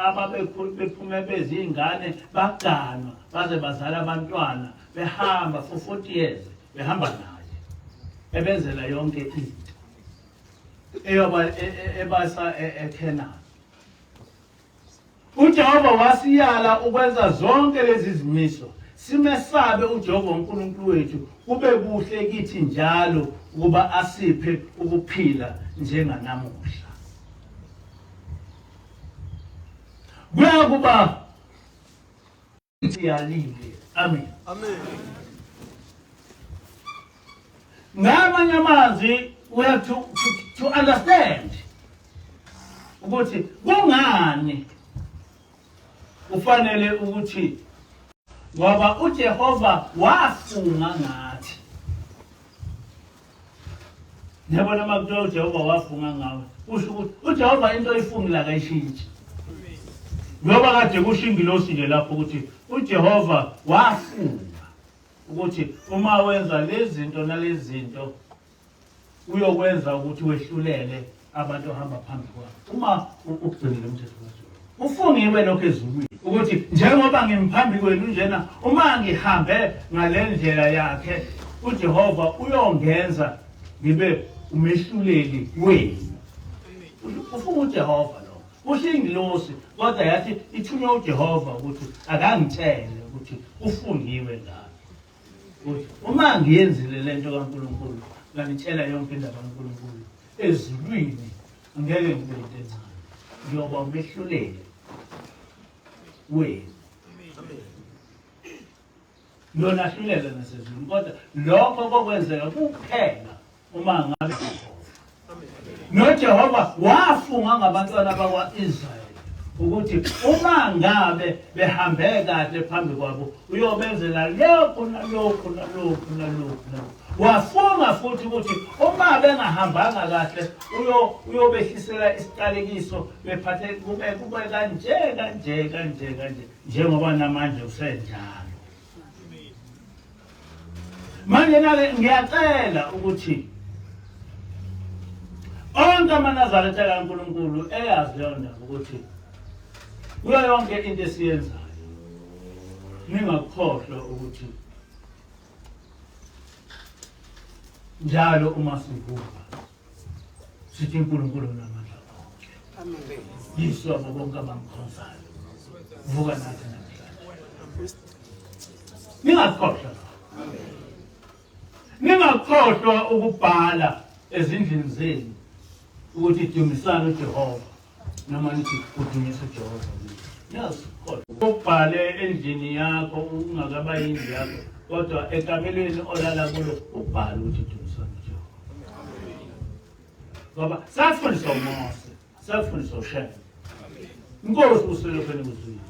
ababephume bezingane baganwa baze bazala abantwana behamba for 40 years behamba naye ebenzela yonke into ebasa eKenani uJehova wasiyala ukwenza zonke lezi zimiso simesabe uJehova uNkulunkulu wethu kube kuhle kithi njalo ukuba asiphe ukuphila njenganamuhla kuyakuba siyalile amen Amen. ngamanye amazwi we have to understand ukuthi kungani kufanele ukuthi ngoba uJehova wafunga ngathi yabona makuthiwa uJehova wafunga ngawe kusho ukuthi uJehova into oyifungile akayishintshi ngoba kade kusho ingilosi nje lapho ukuthi uJehova wafunga ukuthi uma wenza lezi zinto nalezi zinto uyokwenza ukuthi wehlulele abantu ahamba phambi kwakho uma ugcinile umthetho kaJehova ufungiwe lokho ezulwini ukuthi njengoba ngimphambili kwenu njena uma ngihambe ngalendlela yakhe uJehova uyongenza ngibe umehluleli wenu ufuna uJehova lo kusho ingilosi kodwa yathi ithunywe uJehova ukuthi akangitshele ukuthi ufungiwe ngani ukuthi uma ngiyenzile lento kaNkulunkulu nganitshela yonke indaba kaNkulunkulu ezulwini ngeke ngibe into encane ngiyoba umehluleli wenu lona ahlulela nasezulwini kodwa lokho kokwenzeka kuphela uma ngabe noJehova wafunga ngabantwana bakwaIsrayeli ukuthi uma ngabe behambe kahle phambi kwabo uyobenzela lokho nalokho nalokho nalokho wafunga futhi ukuthi uma bengahambanga kahle uyobehlisela isiqalekiso bephathe kube kanje njengoba namanje usenjalo manje nake ngiyacela ukuthi onke amanazarete kaNkulunkulu eyazi leyo ndaba ukuthi kuyo yonke into esiyenzayo ningakhohlwa ukuthi njalo uma sivuka sithi uNkulunkulu namandla onke amen yiso bonke abamkhonzayo vuka nathi namhlanje ningakhohlwa ningakhohlwa ukubhala ezindlini zenu ukuthi dumisana uJehova noma nithi udumisa uJehova yazi kodwa ubhale endlini yakho ungakaba yindlu yakho kodwa ekamelweni olala kulo ubhale ukuthi dumisana uJehova ngoba safundiswa uMose safundiswa uShem inkosi uselokhu kuzwini